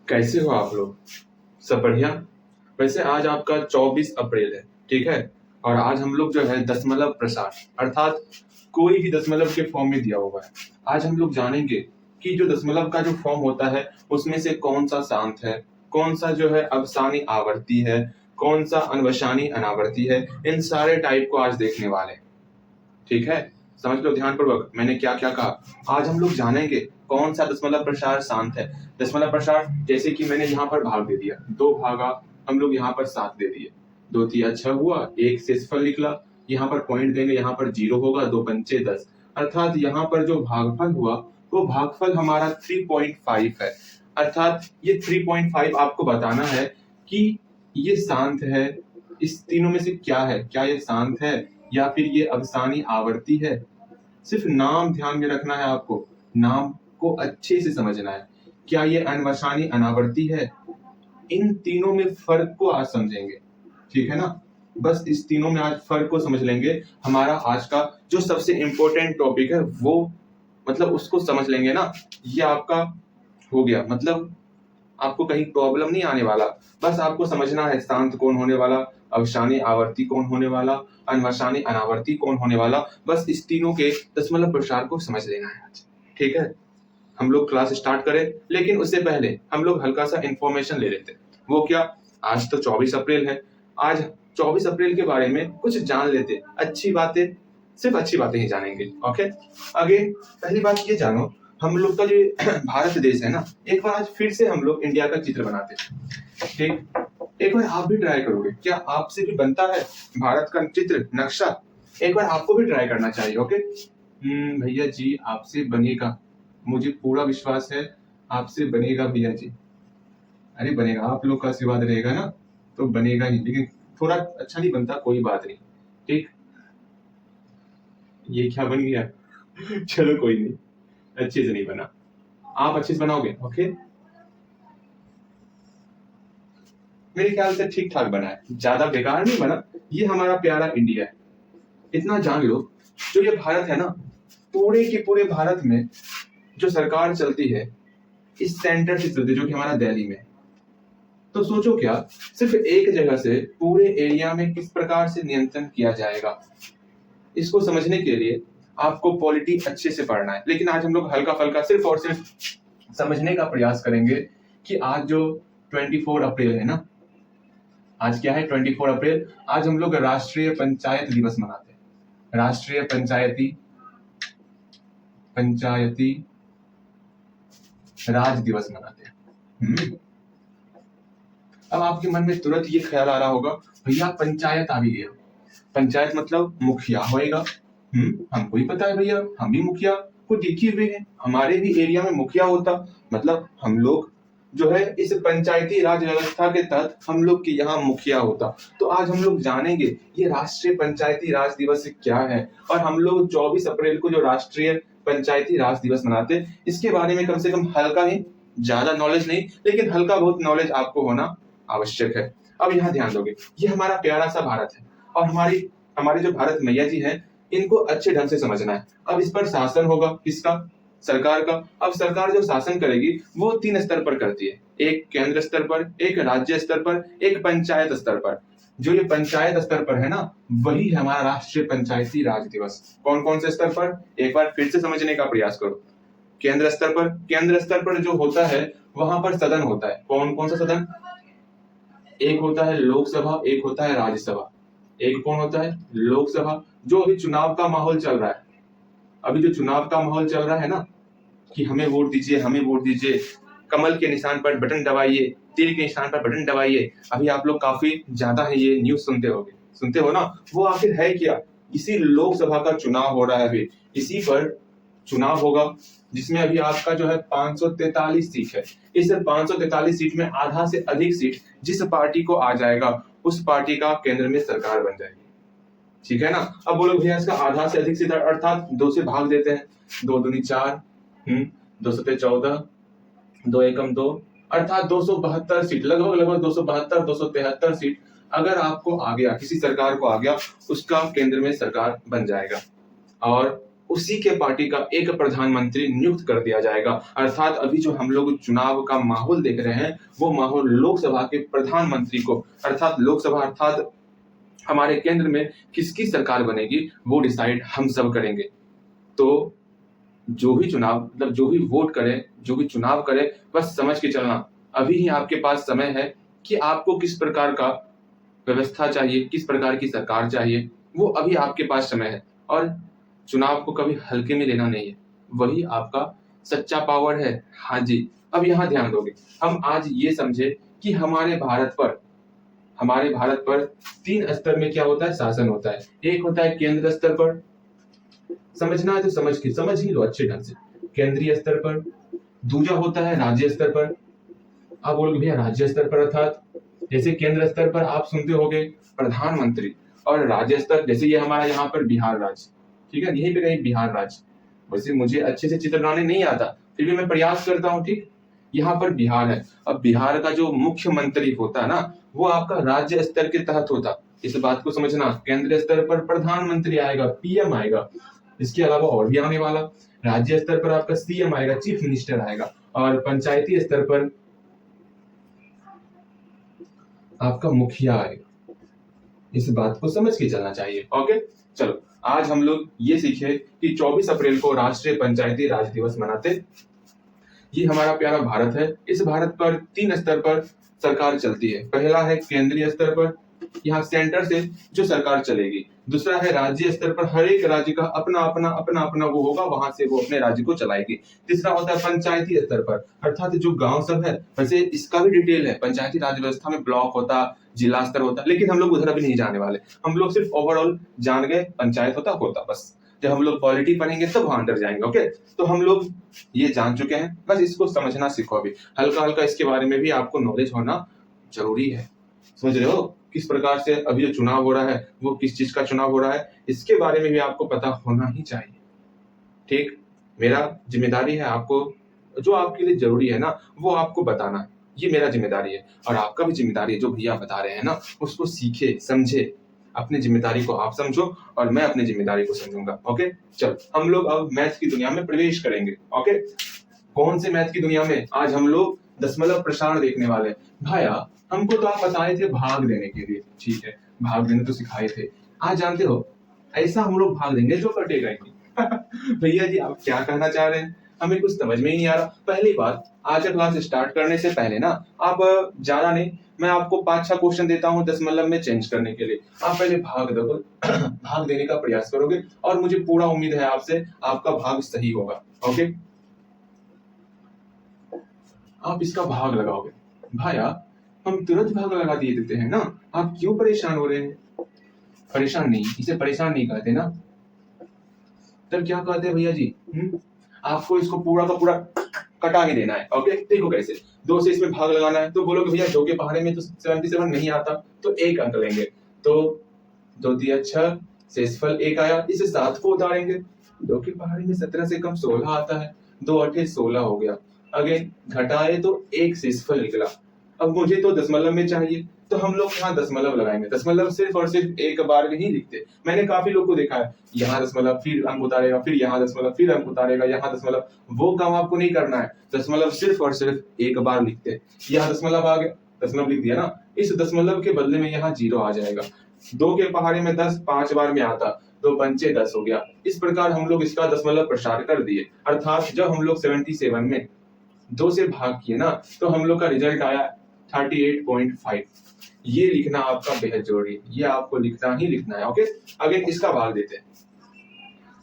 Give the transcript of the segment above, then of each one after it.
कैसे हो आप लोग? सब बढ़िया? वैसे आज आपका 24 अप्रैल है, ठीक है? और आज हम लोग जो है दशमलव प्रसार अर्थात कोई भी दशमलव के फॉर्म में दिया हुआ है। आज हम लोग जानेंगे कि जो दशमलव का जो फॉर्म होता है उसमें से कौन सा शांत है, कौन सा जो है अवसानी आवर्ती है, कौन सा अनवसानी अनावर्ती है। इन सारे टाइप को आज देखने वाले हैं, ठीक है? समझ लो ध्यानपूर्वक मैंने क्या क्या कहा। आज हम लोग जानेंगे कौन सा दशमलव प्रसार शांत है। दशमलव प्रसार जैसे कि मैंने यहाँ पर भाग दे दिया, 2 भागा, हम लोग यहाँ पर 7 दे दिए, 2 तिया 6 हुआ, 1 शेषफल निकला, यहाँ पर पॉइंट देंगे, यहाँ पर 0 होगा, 2 पंचे 10, अर्थात यहाँ पर जो भागफल हुआ वो भागफल हमारा 3.5 है। अर्थात ये 3.5 आपको बताना है कि ये शांत है। इस तीनों में से क्या है, क्या ये शांत है या फिर ये अवसानी आवर्ती है। सिर्फ नाम ध्यान में रखना है आपको, नाम को अच्छे से समझना है। क्या ये अनवसानी अनावर्ती है? इन तीनों में फर्क को आज समझेंगे, ठीक है ना? बस इस तीनों में आज फर्क को समझ लेंगे। हमारा आज का जो सबसे इंपॉर्टेंट टॉपिक है वो मतलब उसको समझ लेंगे ना, ये आपका हो गया। मतलब आपको कहीं प्रॉब्लम नहीं आने वाला। बस आपको समझना है शांत कौन होने वाला, अवसानी आवर्ती कौन होने वाला, अनवसानी अनावर्ती कौन होने वाला। बस इस तीनों के दशमलव प्रसार को समझ लेना है आज, ठीक है? हम लोग क्लास स्टार्ट करें, लेकिन उससे पहले हम लोग हल्का सा इंफॉर्मेशन ले लेते हैं। वो क्या? आज तो 24 अप्रैल है। आज 24 अप्रैल के बारे में कुछ जान लेते, अच्छी बातें, सिर्फ अच्छी बातें ही जानेंगे। ओके, आगे पहली बात ये जानो, हम लोग का जो भारत देश है ना, एक बार आज फिर से हम लोग इंडिया का चित्र बनाते हैं, ठीक? एक बार आप भी ट्राई करोगे क्या? आपसे भी बनता है भारत का चित्र, नक्शा? एक बार आपको भी ट्राई करना चाहिए। ओके भैया जी, आपसे बनेगा, मुझे पूरा विश्वास है आपसे बनेगा भैया जी। अरे बनेगा, आप लोग का आशीर्वाद रहेगा ना तो बनेगा ही, लेकिन थोड़ा अच्छा नहीं बनता, कोई बात नहीं, ठीक? ये क्या बन गया? चलो कोई नहीं, अच्छे से नहीं बना, आप अच्छे से बनाओगे। ओके, मेरे ख्याल से ठीक ठाक बना है, ज्यादा बेकार नहीं बना। ये हमारा प्यारा इंडिया है, इतना जान लो। जो ये भारत है ना, पूरे के पूरे भारत में जो सरकार चलती है इस सेंटर से चलती है, जो कि हमारा दिल्ली में। तो सोचो क्या, सिर्फ एक जगह से पूरे एरिया में किस प्रकार से नियंत्रण किया जाएगा। इसको समझने के लिए आपको पॉलिटी अच्छे से पढ़ना है, लेकिन आज हम लोग हल्का फल्का सिर्फ और सिर्फ समझने का प्रयास करेंगे कि आज जो 24 अप्रैल है ना, आज क्या है? 24 अप्रैल। आज हम लोग राष्ट्रीय पंचायत दिवस मनाते हैं, राष्ट्रीय पंचायती राज दिवस मनाते हैं। अब आपके मन में तुरंत ये ख्याल आ रहा होगा, भैया पंचायत आ भी गया, पंचायत मतलब मुखिया होएगा। हमको ही पता है भैया, हम भी मुखिया को देखे हुए हैं, हमारे भी एरिया में मुखिया होता, मतलब हम लोग जो है इस पंचायती राज व्यवस्था के तहत हम लोग के यहाँ मुखिया होता। तो आज हम लोग जानेंगे ये राष्ट्रीय पंचायती राज दिवस क्या है, और हम लोग 24 अप्रैल को जो राष्ट्रीय पंचायती राज दिवस मनाते हैं इसके बारे में कम से कम हल्का ही, ज्यादा नॉलेज नहीं लेकिन हल्का बहुत नॉलेज आपको होना आवश्यक है। अब यहाँ ध्यान दोगे, ये हमारा प्यारा सा भारत है और हमारे जो भारत मैया जी हैं इनको अच्छे ढंग से समझना है। अब इस पर शासन होगा किसका? सरकार का। अब सरकार जो शासन करेगी वो 3 स्तर पर करती है, एक केंद्र स्तर पर, एक राज्य स्तर पर, एक पंचायत स्तर पर। जो ये पंचायत स्तर पर है ना, वही है हमारा राष्ट्रीय पंचायती राज दिवस। कौन कौन से स्तर पर, एक बार फिर से समझने का प्रयास करो। केंद्र स्तर पर जो होता है वहां पर सदन होता है। कौन कौन सा सदन? एक होता है लोकसभा, एक होता है राज्यसभा। एक कौन होता है? लोकसभा। जो अभी चुनाव का माहौल चल रहा है, अभी जो चुनाव का माहौल चल रहा है ना, कि हमें वोट दीजिए, हमें वोट दीजिए, कमल के निशान पर बटन दबाइए, तीर के निशान पर बटन दबाइए। अभी आप लोग काफी ज्यादा है ये न्यूज सुनते हो ना, वो आखिर है क्या? इसी लोकसभा का चुनाव हो रहा है अभी, इसी पर चुनाव होगा, जिसमें अभी आपका जो है 543 सीट है। इस 543 सीट में आधा से अधिक सीट जिस पार्टी को आ जाएगा उस पार्टी का केंद्र में सरकार बन जाएगी, ठीक है ना? अब बोलो भैया इसका आधा से अधिक सीट अर्थात 2 से भाग देते हैं, 2 दूनी 4, 2 सते 14, 2 एकम 2, अर्थात 272 सीट, लगभग 272 273 सीट अगर आपको आ गया, किसी सरकार को आ गया, उसका केंद्र में सरकार बन जाएगा। और उसी के पार्टी का एक प्रधानमंत्री नियुक्त कर दिया जाएगा। अर्थात अभी जो हम लोग चुनाव का माहौल देख रहे हैं, वो माहौल लोकसभा के प्रधानमंत्री को, अर्थात लोकसभा अर्थात हमारे केंद्र में किसकी सरकार बनेगी वो डिसाइड हम सब करेंगे। तो जो भी चुनाव मतलब जो भी वोट करे, जो भी चुनाव करे, बस समझ के चलना अभी ही आपके पास समय है कि आपको किस प्रकार का व्यवस्था चाहिए, किस प्रकार की सरकार चाहिए, वो अभी आपके पास समय है। और चुनाव को कभी हल्के में लेना नहीं है, वही आपका सच्चा पावर है। हाँ जी, अब यहाँ ध्यान दोगे, हम आज ये समझे कि हमारे भारत पर 3 स्तर में क्या होता है, शासन होता है। एक होता है केंद्र स्तर पर, समझना है तो समझ ही लो अच्छे ढंग से, केंद्रीय स्तर पर। दूसरा होता है राज्य स्तर पर। आप बोलोगे भैया राज्य स्तर पर अर्थात, जैसे केंद्र स्तर पर आप सुनते होगे प्रधानमंत्री, और राज्य स्तर जैसे ये हमारा यहाँ पर बिहार राज्य, ठीक है, यहीं पे कहीं बिहार राज्य। वैसे मुझे अच्छे से चित्र बनाने नहीं आता, फिर भी मैं प्रयास करता हूँ, ठीक। यहाँ पर बिहार है। अब बिहार का जो मुख्यमंत्री होता है ना, वो आपका राज्य स्तर के तहत होता। इस बात को समझना, केंद्र स्तर पर प्रधानमंत्री आएगा, पीएम आएगा, इसके अलावा और भी आने वाला। राज्य स्तर पर आपका सीएम आएगा, चीफ मिनिस्टर आएगा, और पंचायती स्तर पर आपका मुखिया आएगा। इस बात को समझ के चलना चाहिए। ओके, चलो आज हम लोग ये सीखे कि 24 अप्रैल को राष्ट्रीय पंचायती राज दिवस मनाते। ये हमारा प्यारा भारत है। इस भारत पर 3 स्तर पर सरकार चलती है। पहला है केंद्रीय स्तर पर, यहाँ सेंटर से जो सरकार चलेगी। दूसरा है राज्य स्तर पर, हर एक राज्य का अपना अपना वो होगा, वहां से वो अपने राज्य को चलाएगी। तीसरा होता है पंचायती स्तर पर, अर्थात जो गांव सब है, वैसे इसका भी डिटेल है। पंचायती राज व्यवस्था में ब्लॉक होता, जिला स्तर होता, लेकिन हम लोग उधर अभी नहीं जाने वाले। हम लोग सिर्फ ओवरऑल जान गए पंचायत होता बस। जब हम लोग पॉलिटी पढ़ेंगे तब वहां अंदर जाएंगे। ओके, तो हम लोग ये जान चुके हैं, बस इसको समझना सीखो। अभी हल्का हल्का इसके बारे में भी आपको नॉलेज होना जरूरी है। समझ रहे हो किस प्रकार से अभी जो चुनाव हो रहा है वो किस चीज का चुनाव हो रहा है, इसके बारे में भी आपको पता होना ही चाहिए। ठीक, मेरा जिम्मेदारी है आपको जो आपके लिए जरूरी है ना, वो आपको बताना। ये मेरा जिम्मेदारी है, और आपका भी जिम्मेदारी है, जो भैया बता रहे हैं ना उसको सीखे समझे। अपनी जिम्मेदारी को आप समझो और मैं अपनी जिम्मेदारी को समझूंगा। ओके, चलो हम लोग अब मैथ की दुनिया में प्रवेश करेंगे। ओके, कौन से मैथ की दुनिया में? आज हम लोग दशमलव प्रसारण देखने वाले हैं। भाया, हमको तो आप बताए थे भाग देने के लिए, ठीक है, भाग देने तो सिखाए थे। आज जानते हो ऐसा हम लोग भाग देंगे जो कटेगा ही नहीं। भैया जी आप क्या कहना चाह रहे हैं, हमें कुछ समझ में ही नहीं आ रहा। पहली बात, आज का क्लास स्टार्ट करने से पहले ना आप ज्यादा नहीं, मैं आपको 5-6 क्वेश्चन देता हूँ दशमलव में चेंज करने के लिए। आप पहले भाग दो भाग देने का प्रयास करोगे, और मुझे पूरा उम्मीद है आपसे आपका भाग सही होगा। ओके, आप इसका भाग लगाओगे। भाया, हम तुरंत भाग लगा दिए देते हैं ना, आप क्यों परेशान हो रहे हैं? परेशान नहीं, इसे परेशान नहीं कहते ना, तब क्या कहते हैं भैया जी? आपको इसको पूरा का पूरा कटा के देना है। ओके, देखो कैसे, 2 से इसमें भाग लगाना है, तो बोलोगे भैया 2 के पहाड़े में तो 77 नहीं आता, तो 1 अंक लेंगे। तो 2 तिया 6, शेषफल 1 आया, इसे 7 को उतारेंगे। 2 के पहाड़े में 17 से कम 16 आता है, 2 8 16 हो गया। अगेन घटाए तो 1 शेषफल निकला। अब मुझे तो दशमलव में चाहिए, तो हम लोग यहाँ दशमलव लगाएंगे। दशमलव सिर्फ और सिर्फ एक बार में ही लिखते। मैंने काफी लोग को देखा है, यहाँ दशमलव फिर अंक उतारेगा, फिर यहाँ दशमलव फिर अंक उतारेगा, यहाँ दशमलव। वो काम आपको नहीं करना है। दशमलव सिर्फ और सिर्फ एक बार लिखते। यहाँ दशमलव आ गया, दशमलव लिख दिया ना, इस दशमलव के बदले में यहाँ 0 आ जाएगा। 2 के पहाड़े में 10 5 बार में आता, 2 पंचे 10 हो गया। इस प्रकार हम लोग इसका दशमलव प्रसार कर दिए। अर्थात जब हम लोग 77 में 2 से भाग किए ना, तो हम लोग का रिजल्ट आया 38.5। ये लिखना आपका बेहद जरूरी है, ये आपको लिखना ही लिखना है। ओके, अगेन इसका भाग देते हैं।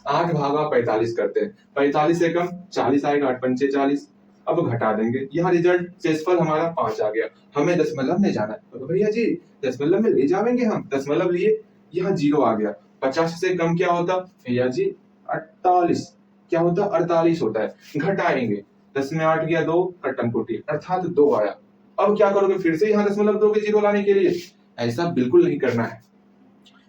8 भागा 45 करते हैं, 45 से कम 40 आएगा, 8 पंचे 40। अब घटा देंगे, यहाँ रिजल्ट शेषफल हमारा 5 आ गया। हमें दशमलव में जाना है, तो भैया जी दशमलव में ले जाएंगे हम, दशमलव लिए, यहाँ 0 आ गया। 50 से कम क्या होता भैया जी? 48। क्या होता? 48 होता है। घटाएंगे, 10 में 8 गया 2, कट्टम कोटी, अर्थात 2 आया। अब क्या करोगे? फिर से यहाँ दशमलव दोगे 0 लाने के लिए? ऐसा बिल्कुल नहीं करना है,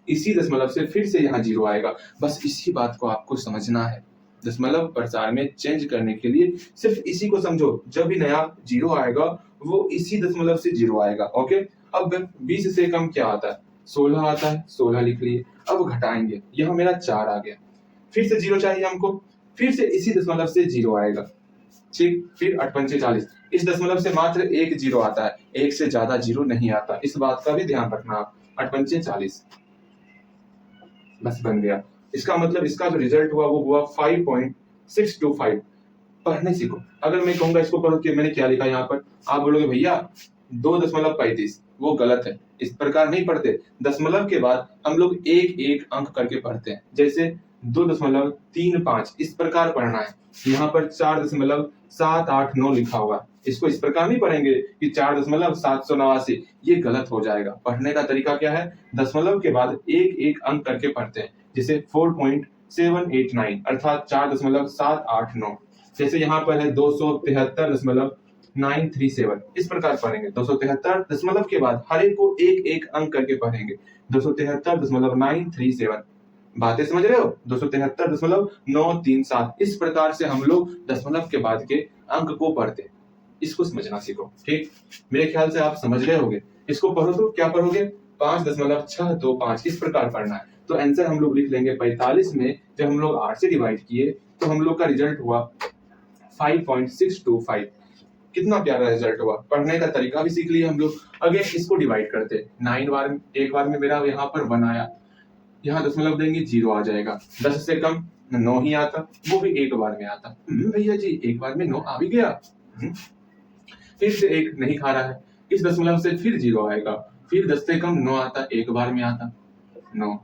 इसी दशमलव से फिर से यहाँ 0 आएगा। बस इसी बात को आपको समझना है। दशमलव प्रसार में चेंज करने के लिए सिर्फ इसी को समझो, जब भी नया 0 आएगा वो इसी दशमलव से 0 आएगा। ओके, अब 20 से कम क्या आता है? 16 आता है, 16 लिख लिए। अब घटाएंगे, यहाँ मेरा 4 आ गया। फिर से 0 चाहिए हमको, फिर से इसी दशमलव से 0 आएगा, ठीक। फिर 8 पंचे 40, इस दशमलव से मात्र एक 0 आता है, एक से ज्यादा 0 नहीं आता, इस बात का भी ध्यान रखना आप। 8 पंचे 40, बस बन गया। इसका मतलब इसका जो रिजल्ट हुआ वो हुआ 5.625। पढ़ने सीखो। अगर मैं कहूंगा इसको पढ़ो कि मैंने क्या लिखा यहाँ पर, आप बोलोगे भैया 2.35, वो गलत है, इस प्रकार नहीं पढ़ते। दशमलव के बाद हम लोग एक एक अंक करके पढ़ते हैं, जैसे 2.35 इस प्रकार पढ़ना है। यहाँ पर 4.789 लिखा हुआ, इसको इस प्रकार नहीं पढ़ेंगे कि 4.789, ये गलत हो जाएगा। पढ़ने का तरीका क्या है, दशमलव के बाद एक एक अंक करके पढ़ते हैं, जैसे 4.789 अर्थात 4.789। जैसे यहाँ पर है 273.937, इस प्रकार पढ़ेंगे। 273 दशमलव के बाद हर एक को एक एक अंक करके पढ़ेंगे, 273.937। बातें समझ रहे हो, 273.937, इस प्रकार से हम लोग दशमलव के बाद के अंक को पढ़ते हैं। इसको समझना सीखो, ठीक। मेरे ख्याल से आप समझ रहे होगे। इसको पढ़ो तो क्या पढ़ोगे, 5.625 इस प्रकार पढ़ना है। तो आंसर हम लोग लिख लेंगे 45 में जब हम लोग 8 से डिवाइड किए तो हम लोग का रिजल्ट हुआ 5.625। कितना प्यारा रिजल्ट हुआ। पढ़ने का तरीका भी सीख लिया हम लोग। अगेन इसको डिवाइड करते, 9 बार, एक बार में मेरा यहाँ पर 1 आया, यहाँ दशमलव देंगे 0 आ जाएगा। 10 से कम 9 ही आता, वो भी एक बार में आता। भैया जी एक बार में 9 आ भी गया। फिर से एक नहीं खा रहा है, इस दशमलव से फिर 0 आएगा, फिर 10 से कम 9 आता, एक बार में आता 9,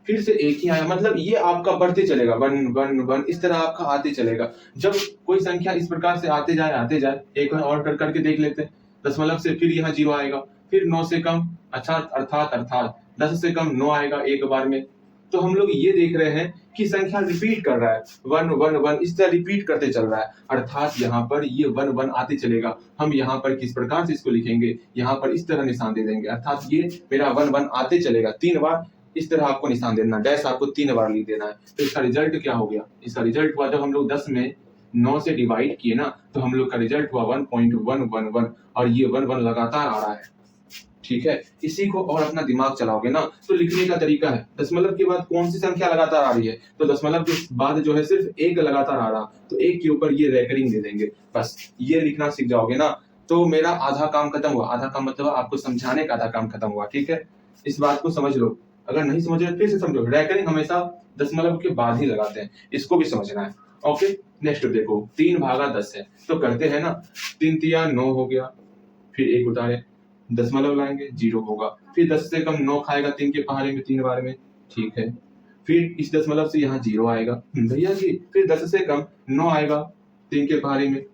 फिर से एक ही आया। मतलब ये आपका बढ़ते चलेगा, 1 1 1 इस तरह आपका आते चलेगा। जब कोई संख्या इस प्रकार से आते जाए, एक और करके देख लेते हैं। दशमलव से फिर यहाँ 0 आएगा, फिर 9 से कम, अच्छा अर्थात 10 से कम 9 आएगा एक बार में। तो हम लोग ये देख रहे हैं कि संख्या रिपीट कर रहा है, 1 1 1 इस तरह रिपीट करते चल रहा है, अर्थात यहाँ पर ये 1 1 आते चलेगा। हम यहाँ पर किस प्रकार से इसको लिखेंगे, यहाँ पर इस तरह निशान दे देंगे, अर्थात ये मेरा 1 1 आते चलेगा। 3 बार इस तरह आपको निशान देना, डैश आपको 3 बार लिख देना है। तो इसका रिजल्ट क्या हो गया, इसका रिजल्ट हुआ जब हम लोग 10 में 9 से डिवाइड किए ना, तो हम लोग का रिजल्ट हुआ 1.111, और ये 1 1 लगातार आ रहा है, ठीक है। इसी को और अपना दिमाग चलाओगे ना तो लिखने का तरीका है, दशमलव के बाद कौन सी संख्या लगातार आ रही है, तो दशमलव के बाद जो है सिर्फ एक लगातार आ रहा, तो एक के ऊपर ये रेकरिंग दे देंगे। बस ये लिखना सीख जाओगे ना तो मेरा आधा काम खत्म हुआ। आधा काम मतलब आपको समझाने का आधा काम खत्म हुआ, ठीक है। इस बात को समझ लो, अगर नहीं समझ रहे फिर से समझो। रेकरिंग हमेशा दशमलव के बाद ही लगाते हैं, इसको भी समझना है। ओके, नेक्स्ट देखो, 3/10 है तो करते हैं ना, 3 तिया 9 हो गया, फिर एक उतारे, दशमलव लाएंगे 0 होगा, फिर 10 से कम 9 खाएगा 3 के पहाड़े में 3 बार में, ठीक है। फिर इस दशमलव से यहाँ 0 आएगा भैया जी, फिर 10 से कम 9 आएगा 3 के पहाड़े में।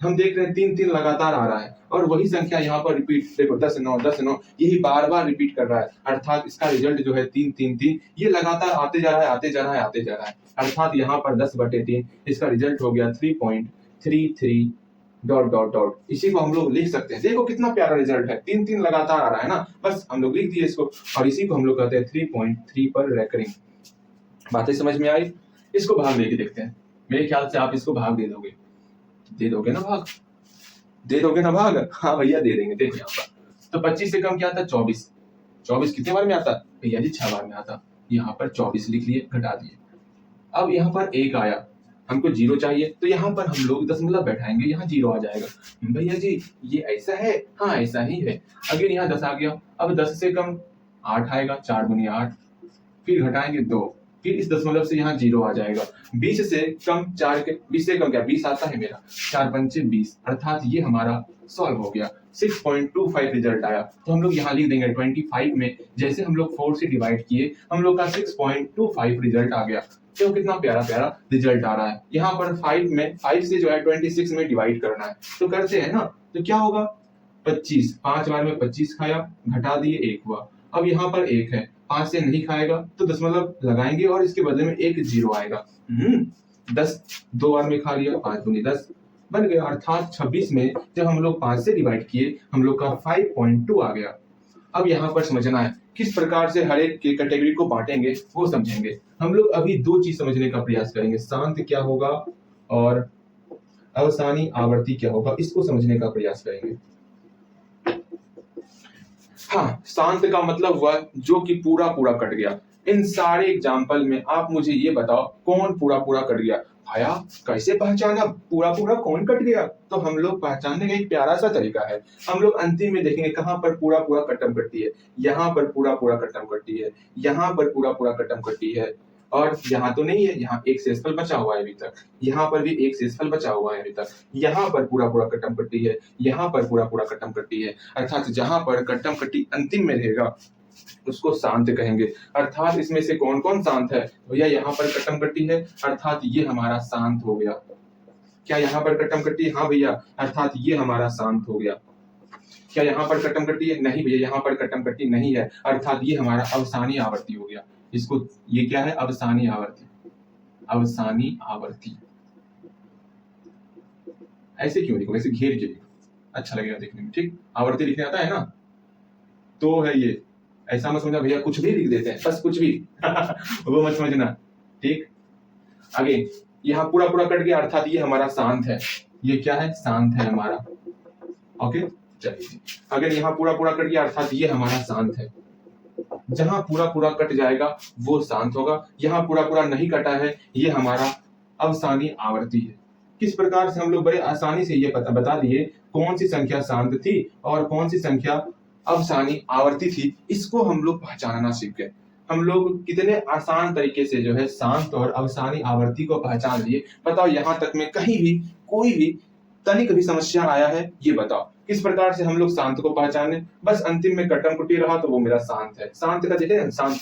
हम देख रहे हैं 3 3 लगातार आ रहा है, और वही संख्या यहाँ पर रिपीट, देखो 10 9 10 9 यही बार बार रिपीट कर रहा है, अर्थात इसका रिजल्ट जो है 3 3 3, ये लगातार आते जा रहा है, आते जा रहा है, आते जा रहा है, अर्थात यहाँ पर 10/3 इसका रिजल्ट हो गया 3.33 ... इसी को हम लोग लिख सकते हैं। देखो कितना प्यारा रिजल्ट है, 3 3 लगातार आ रहा है ना, बस हम लोग लिख दिए इसको, और इसी को हम लोग कहते हैं 3.3 पर रेकरिंग। बातें समझ में आई। इसको भाग लेके देखते हैं, मेरे ख्याल से आप इसको भाग दे दोगे ना, भाग दे दोगे ना भाग, हाँ भैया दे देंगे। देखो यहाँ पर तो 25 से कम क्या आता है, 24 कितने बार में आता भैया जी, 6 बार में आता। यहाँ पर 24 लिख लिए, घटा दिए। अब यहाँ पर 1 आया, हमको 0 चाहिए, तो यहाँ पर हम लोग दशमलव बैठाएंगे, यहाँ 0 आ जाएगा। भैया जी ये ऐसा है, हाँ ऐसा ही है। अगेन यहाँ 10 आ गया, अब 10 से कम 8 आएगा, 4 दूनी 8, फिर घटाएंगे 2, फिर इस दशमलव से यहाँ 0 आ जाएगा। 20 से कम 4 के 20 से कम क्या 20 आता है मेरा, 4 पंचे 20, अर्थात ये हमारा सॉल्व हो गया। 6.25 रिजल्ट आया, तो हम लोग यहाँ लिख देंगे 25 में जैसे हम लोग 4 से डिवाइड किए, हम लोग का 6.25 रिजल्ट आ गया। तो कितना प्यारा प्यारा रिजल्ट आ रहा है। यहाँ पर 5 से जो है 26 में डिवाइड करना है, तो करते हैं ना, तो क्या होगा 25, 5 बार में 25 खाया, घटा दिए 1 हुआ। अब यहाँ पर 1 है, 5 से नहीं खाएगा तो दशमलव लगाएंगे और इसके बदले में एक 0 आएगा। 10 2 बार में खा लिया, 5 दूनी 10 बन गया, अर्थात 26 में जब हम लोग 5 से डिवाइड किए हम लोग का 5.2 आ गया। अब यहाँ पर समझना है किस प्रकार से हर एक के कैटेगरी को बांटेंगे वो समझेंगे। हम लोग अभी 2 चीज समझने का प्रयास करेंगे, शांत क्या होगा और अवसानी आवर्ती क्या होगा, इसको समझने का प्रयास करेंगे। हाँ, शांत का मतलब हुआ जो कि पूरा पूरा कट गया, इन सारे एग्जाम्पल में आप मुझे ये बताओ कौन पूरा पूरा कट गया। भाया कैसे पहचाना पूरा पूरा कौन कट गया? तो हम लोग पहचानने का एक प्यारा सा तरीका है। हम लोग अंतिम में देखेंगे कहां पर पूरा पूरा कट्टम कट्टी है। यहाँ पर पूरा पूरा कट्टम कट्टी है, यहाँ पर पूरा पूरा कट्टम कट्टी है, और यहाँ तो नहीं है, यहाँ एक शेषफल बचा हुआ है अभी तक, यहाँ पर भी एक शेषफल बचा हुआ है अभी तक, यहाँ पर पूरा पूरा कट्टम कट्टी है, यहाँ पर पूरा पूरा कट्टम कट्टी है। अर्थात जहां पर कट्टम कट्टी अंतिम में रहेगा उसको शांत कहेंगे। अर्थात इसमें से कौन कौन शांत है? भैया यहाँ पर कट्टम कट्टी है, अर्थात ये हमारा शांत हो गया। क्या यहाँ पर कट्टम कट्टी? हाँ भैया, अर्थात ये हमारा शांत हो गया। क्या यहाँ पर कट्टम कट्टी है? नहीं भैया, यहाँ पर कट्टम कट्टी नहीं है, अर्थात ये हमारा अवसानी आवर्ती हो गया। इसको ये क्या है? अवसानी आवर्ती। अवसानी आवर्ती ऐसे क्यों लिखो? ऐसे घेर के लिखो, अच्छा लगेगा देखने में। ठीक, आवर्ती लिखने आता है ना, तो है ये। ऐसा मत समझना भैया कुछ भी लिख देते हैं, बस कुछ भी वो मत समझना। ठीक, आगे यहाँ पूरा पूरा कट गया, अर्थात ये हमारा शांत है। ये क्या है? शांत है हमारा। ओके, चलिए अगर यहाँ पूरा पूरा कट गया अर्थात ये हमारा शांत है। जहां पूरा पूरा कट जाएगा वो शांत होगा। यहाँ पूरा पूरा नहीं कटा है, ये हमारा अवसानी आवर्ती है। किस प्रकार से हम लोग बड़े आसानी से ये बता दिए कौन सी संख्या शांत थी और कौन सी संख्या अवसानी आवर्ती थी। इसको हम लोग पहचानना सीख गए। हम लोग कितने आसान तरीके से जो है शांत और अवसानी आवर्ती को पहचान लिए। बताओ यहाँ तक में कहीं भी कोई भी तनिक भी समस्या आया है? ये बताओ किस प्रकार से हम लोग शांत को पहचाने। बस अंतिम में कट्टम कुट्टी रहा तो वो मेरा शांत है। शांत का देखे ना, शांत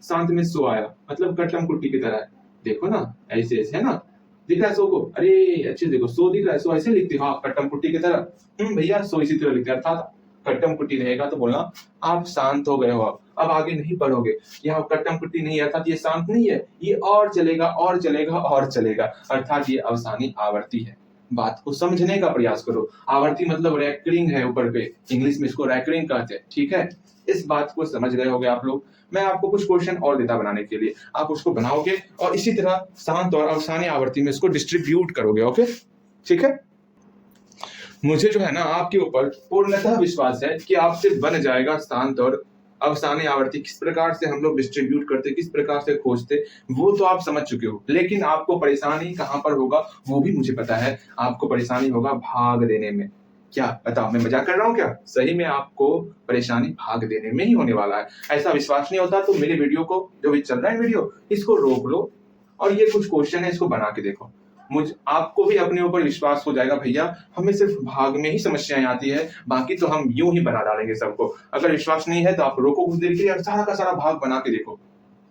शांत में सो आया मतलब कट्टम कुट्टी की तरह है। देखो ना, ऐसे ऐसे है ना, दिख रहा है सो को? अरे अच्छे देखो, सो दिख रहा है, सो ऐसे लिखते हो हाँ, कट्टम कुट्टी की तरह। भैया सो इसी तरह लिखते हैं। अर्थात कट्टम कुट्टी रहेगा तो बोलना आप शांत हो गए हो, अब आगे नहीं पढ़ोगे। यहाँ कट्टम कुट्टी नहीं है अर्थात ये शांत नहीं है, ये और चलेगा और चलेगा और चलेगा, अर्थात ये अवसानी आवर्ती है। बात को समझने का प्रयास करो। आवर्ती मतलब रैकरिंग है ऊपर पे, इंग्लिश में इसको रैकरिंग कहते हैं। ठीक है, इस बात को समझ गए होंगे आप लोग। मैं आपको कुछ क्वेश्चन और देता बनाने के लिए, आप उसको बनाओगे और इसी तरह शांत और अवसानी आवर्ती में इसको डिस्ट्रीब्यूट करोगे। ओके, ठीक है। मुझे जो है ना आपके ऊपर पूर्णतः विश्वास है कि आपसे बन जाएगा शांत और अवसानी आवर्ती। किस प्रकार से हम लोग डिस्ट्रीब्यूट करते, किस प्रकार से खोजते, वो तो आप समझ चुके हो। लेकिन आपको परेशानी कहां पर होगा वो भी मुझे पता है। आपको परेशानी होगा भाग देने में। क्या बताओ, मैं मजाक कर रहा हूँ क्या? सही में आपको परेशानी भाग देने में ही होने वाला है। ऐसा विश्वास नहीं होता तो मेरे वीडियो को, जो भी चल रहा है वीडियो, इसको रोक लो और ये कुछ क्वेश्चन है इसको बना के देखो। आपको भी अपने ऊपर विश्वास हो जाएगा भैया हमें सिर्फ भाग में ही समस्याएं आती है, बाकी तो हम यूं ही बना डालेंगे सबको। अगर विश्वास नहीं है तो आप रोको कुछ देर के लिए और सारा का सारा भाग बना के देखो।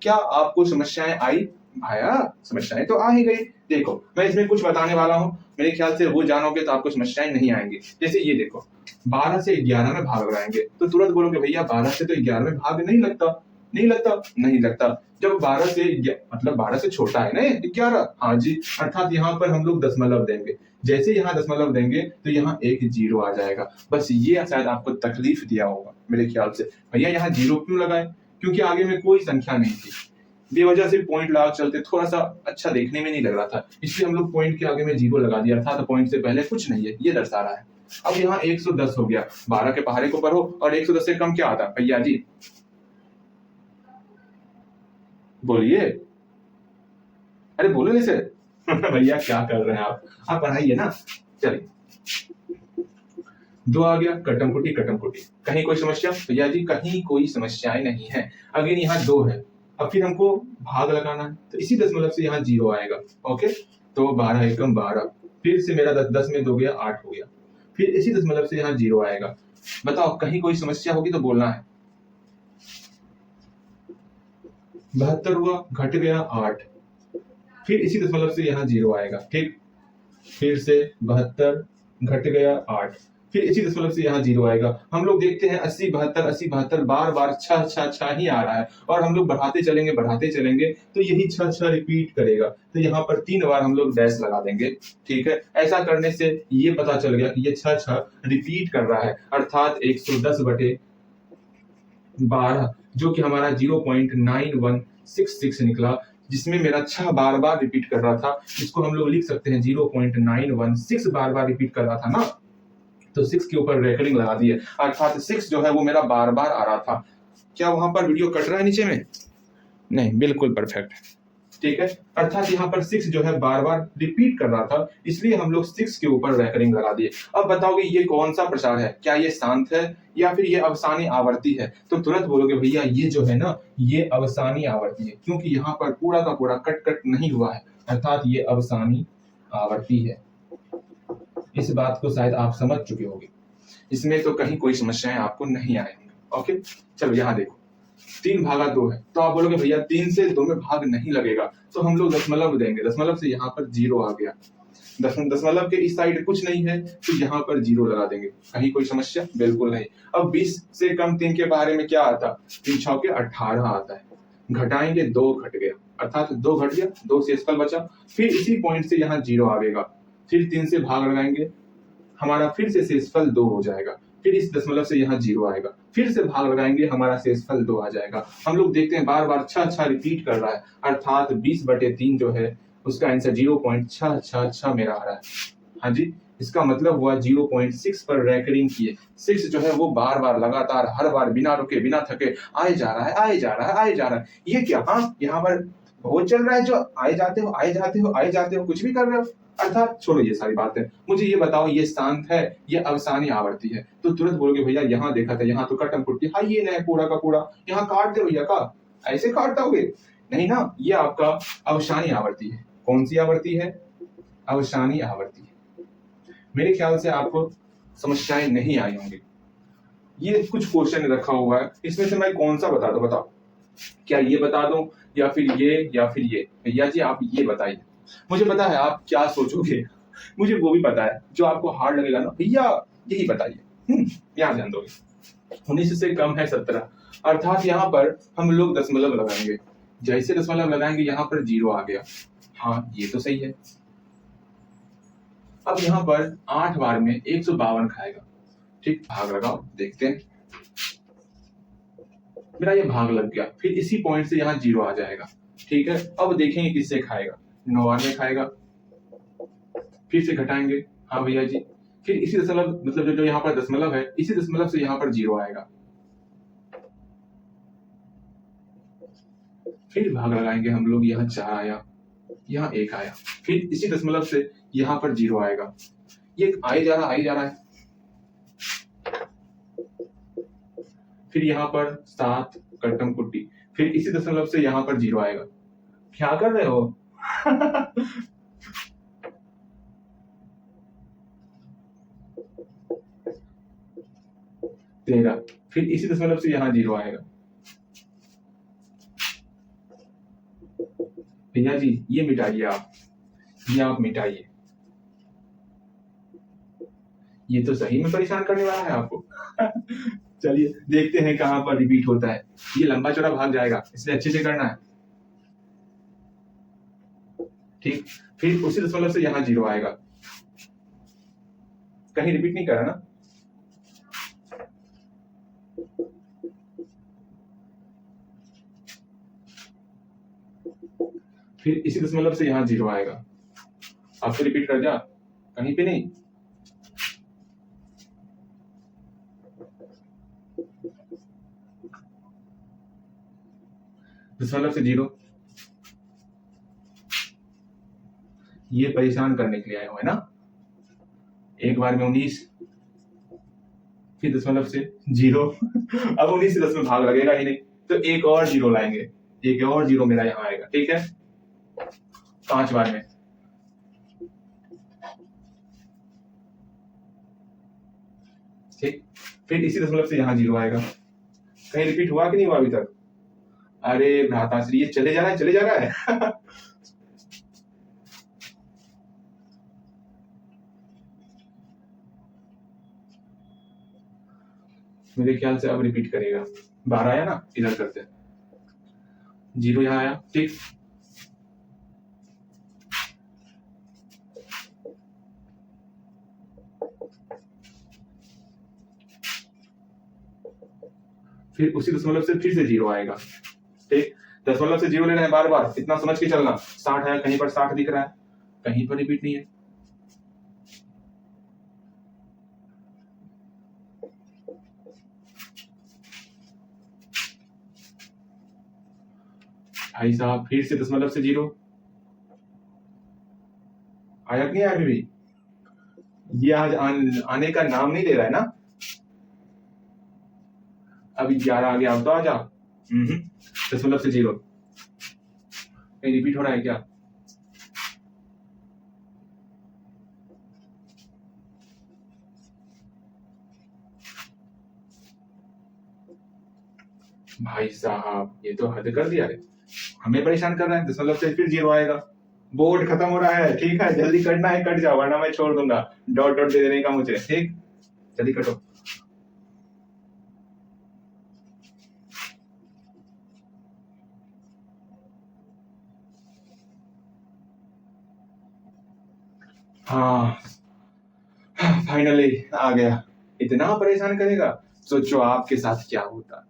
क्या आपको समस्याएं आई? भाया समस्याएं तो आ ही गई। देखो मैं इसमें कुछ बताने वाला हूँ, मेरे ख्याल से वो जानोगे तो आपको समस्याएं नहीं आएंगी। जैसे ये देखो, 12 से 11 में भाग लगाएंगे तो तुरंत बोलोगे भैया 12 से तो 11 में भाग नहीं लगता। नहीं लगता? नहीं लगता। जब 12 से मतलब 12 से छोटा है ना 11, हाँ जी, अर्थात यहाँ पर हम लोग दशमलव देंगे। जैसे यहाँ दशमलव देंगे तो यहाँ एक जीरो आ जाएगा। बस ये शायद आपको तकलीफ दिया होगा मेरे ख्याल से, भैया यहाँ जीरो क्यों लगाए? क्योंकि आगे में कोई संख्या नहीं थी, बेवजह से पॉइंट लगा चलते थोड़ा सा अच्छा देखने में नहीं लग रहा था, इसलिए हम लोग पॉइंट के आगे में जीरो लगा दिया था। तो पॉइंट से पहले कुछ नहीं है, ये दर्शा रहा है। अब यहाँ 110 हो गया, 12 के पहाड़े को पढ़ो और 110 से कम क्या आता है भैया जी? बोलिए, अरे बोलो जैसे भैया क्या कर रहे हैं आप पढ़ाइए ना। चलिए 2 आ गया, कट्टम कुटी कट्टम कुटी। कहीं कोई समस्या? भैया जी कहीं कोई समस्याएं नहीं है। अगेन यहाँ 2 है, अब फिर हमको भाग लगाना है तो इसी दशमलव से यहाँ 0 आएगा। ओके, तो 12 एकम 12, फिर से मेरा 10 में 2 गया 8 हो गया, फिर इसी दशमलव से यहाँ 0 आएगा। बताओ कहीं कोई समस्या होगी तो बोलना है। 72 हुआ, घट गया 8, फिर इसी दशमलव से यहाँ 0 आएगा। ठीक, फिर से 72 घट गया 8, फिर इसी दशमलव से यहाँ 0 आएगा। हम लोग देखते हैं 80 72 80 72 बार बार 6 6 6 ही आ रहा है और हम लोग बढ़ाते चलेंगे तो यही 6 6 रिपीट करेगा। तो यहाँ पर 3 बार हम लोग डैश लगा देंगे। ठीक है, ऐसा करने से ये पता चल गया कि ये 6 6 रिपीट कर रहा है, अर्थात 110/12 जो कि हमारा 0.9166 निकला, जिसमें मेरा 6 बार बार रिपीट कर रहा था। इसको हम लोग लिख सकते हैं 0.916 बार बार रिपीट कर रहा था ना, तो 6 के ऊपर रेकरिंग लगा दिए, अर्थात 6 जो है वो मेरा बार बार आ रहा था। क्या वहां पर वीडियो कट रहा है नीचे में? नहीं, बिल्कुल परफेक्ट। ठीक है, अर्थात यहाँ पर 6 जो है बार बार रिपीट कर रहा था, इसलिए हम लोग 6 के ऊपर रैकरिंग लगा दिए। अब बताओगे ये कौन सा प्रसार है, क्या ये शांत है या फिर ये अवसानी आवर्ती है? तो तुरंत बोलोगे भैया ये जो है ना, ये अवसानी आवर्ती है, क्योंकि यहाँ पर पूरा का पूरा कट कट नहीं हुआ है, अर्थात ये अवसानी आवर्ती है। इस बात को शायद आप समझ चुके होंगे, इसमें तो कहीं कोई समस्याएं आपको नहीं आएंगी। ओके, चलो यहाँ देखो, 3/2 है, तो आप बोलोगे भैया 3 से 2 में भाग नहीं लगेगा, तो हम लोग दशमलव देंगे, दशमलव से यहाँ पर 0 आ गया, दशमलव के इस साइड कुछ नहीं है तो यहाँ पर 0 लगा देंगे, कहीं कोई समस्या बिल्कुल नहीं। अब 20 से कम 3 के बारे में क्या आता, 3 छौके 18 आता है, घटाएंगे 2 घट गया, अर्थात 2 घट गया, 2 शेषफल बचा, फिर इसी पॉइंट से यहाँ 0 आएगा, फिर 3 से भाग लगाएंगे, हमारा फिर से शेषफल 2 हो जाएगा, फिर इस दशमलव से यहाँ 0 आएगा, फिर से भाग लगाएंगे, हमारा शेषफल 2 आ जाएगा। हम लोग देखते हैं बार बार 6 रिपीट कर रहा है, अर्थात 20/3 जो है उसका आंसर 0.666 मेरा आ रहा है। हाँ जी, इसका मतलब हुआ 0.6 पर रैकरिंग किए, 6 जो है वो बार बार लगातार हर बार बिना रुके बिना थके आए जा रहा है, आए जा रहा है, आए जा रहा है। ये क्या, हाँ यहाँ पर वो चल रहा है जो आए जाते हो आए जाते हो आए जाते हो, कुछ भी कर रहे हो, अर्थात छोड़ो ये सारी बातें, मुझे ये बताओ ये शांत है, ये अवसानी आवर्ती है? तो तुरंत बोलोगे भैया यहाँ देखा था, यहाँ तो कटम पुट्टी हाई ये नहीं पूरा का पूरा, यहाँ काट दे भैया, का ऐसे काट दोगे? नहीं ना, ये आपका अवसानी आवर्ती है। कौन सी आवर्ती है? अवसानी आवर्ती है। मेरे ख्याल से आपको समस्याएं नहीं आई होंगी। ये कुछ क्वेश्चन रखा हुआ है, इसमें से मैं कौन सा बता दूं, बताओ, क्या ये बता दूं या फिर ये या फिर ये? भैया जी आप ये बताइए, मुझे पता है आप क्या सोचोगे, मुझे वो भी पता है, जो आपको हार्ड लगेगा ना भैया यही बताइए, यहाँ ध्यान दोगे। 19 से कम है 17, अर्थात यहाँ पर हम लोग दशमलव लगाएंगे, जैसे दशमलव लगाएंगे यहाँ पर 0 आ गया, हाँ ये तो सही है। अब यहाँ पर 8 बार में 152 खाएगा, ठीक, भाग लगाओ, देखते हैं, मेरा ये भाग लग गया, फिर इसी पॉइंट से यहाँ 0 आ जाएगा, ठीक है। अब देखेंगे किससे खाएगा, 9 बार में खाएगा, फिर से घटाएंगे, हाँ भैया जी, फिर इसी दशमलव, मतलब जो यहाँ पर दशमलव है, इसी दशमलव से यहाँ पर 0 आएगा, फिर भाग लगाएंगे हम लोग, यहाँ 4 आया, यहाँ 1 आया, फिर इसी दशमलव से यहाँ पर 0 आएगा, ये आए जा रहा है, फिर यहाँ पर 7 कटम कुट्टी, फिर इसी दशमलव से यहाँ पर 0 आएगा। क्या कर रहे हो? 13, फिर इसी दशमलव से यहाँ 0 आएगा। भैया जी ये मिटाइए आप, ये आप मिटाइए, ये तो सही में परेशान करने वाला है आपको। चलिए देखते हैं कहां पर रिपीट होता है, ये लंबा चौड़ा भाग जाएगा, इसलिए अच्छे से करना है, ठीक। फिर उसी दशमलव से यहाँ 0 आएगा, कहीं रिपीट नहीं कर रहा ना, फिर इसी दशमलव से यहाँ 0 आएगा, आपको रिपीट कर जा, कहीं पे नहीं, दशमलव से 0, ये परेशान करने के लिए आए हो है ना। एक बार में 19, फिर दशमलव से 0, अब 19 से 10 में भाग लगेगा ही नहीं, तो एक और 0 लाएंगे, एक और 0 मेरा यहाँ आएगा, ठीक है, 5 बार में, ठीक, फिर इसी दशमलव से यहाँ 0 आएगा, कहीं रिपीट हुआ कि नहीं हुआ अभी तक? अरे भ्राताश्री ये चले जा रहा है, चले जा रहा है। मेरे ख्याल से अब रिपीट करेगा, 12 आया ना, इधर करते हैं, 0 यहाँ आया, ठीक, फिर उसी दशमलव से फिर से 0 आएगा, ठीक, दशमलव से 0 लेना है बार बार, इतना समझ के चलना, 60 है, कहीं पर 60 दिख रहा है, कहीं पर रिपीट नहीं है, भाई साहब फिर से दशमलव से 0 आया कि नहीं आया अभी भी? ये आज आने का नाम नहीं ले रहा है ना। अभी 11 आ गया, अब तो आ जा। दशमलव से 0 कहीं रिपीट हो रहा है क्या? भाई साहब ये तो हद कर दिया है, हमें परेशान कर रहा है। दशमलव से फिर 0 आएगा। बोर्ड खत्म हो रहा है, ठीक है जल्दी कटना है कट जाओ, वरना मैं छोड़ दूंगा। डॉट डॉट दे देने का मुझे, ठीक जल्दी कटो। हाँ फाइनली आ गया। इतना परेशान करेगा, सोचो आपके साथ क्या होता।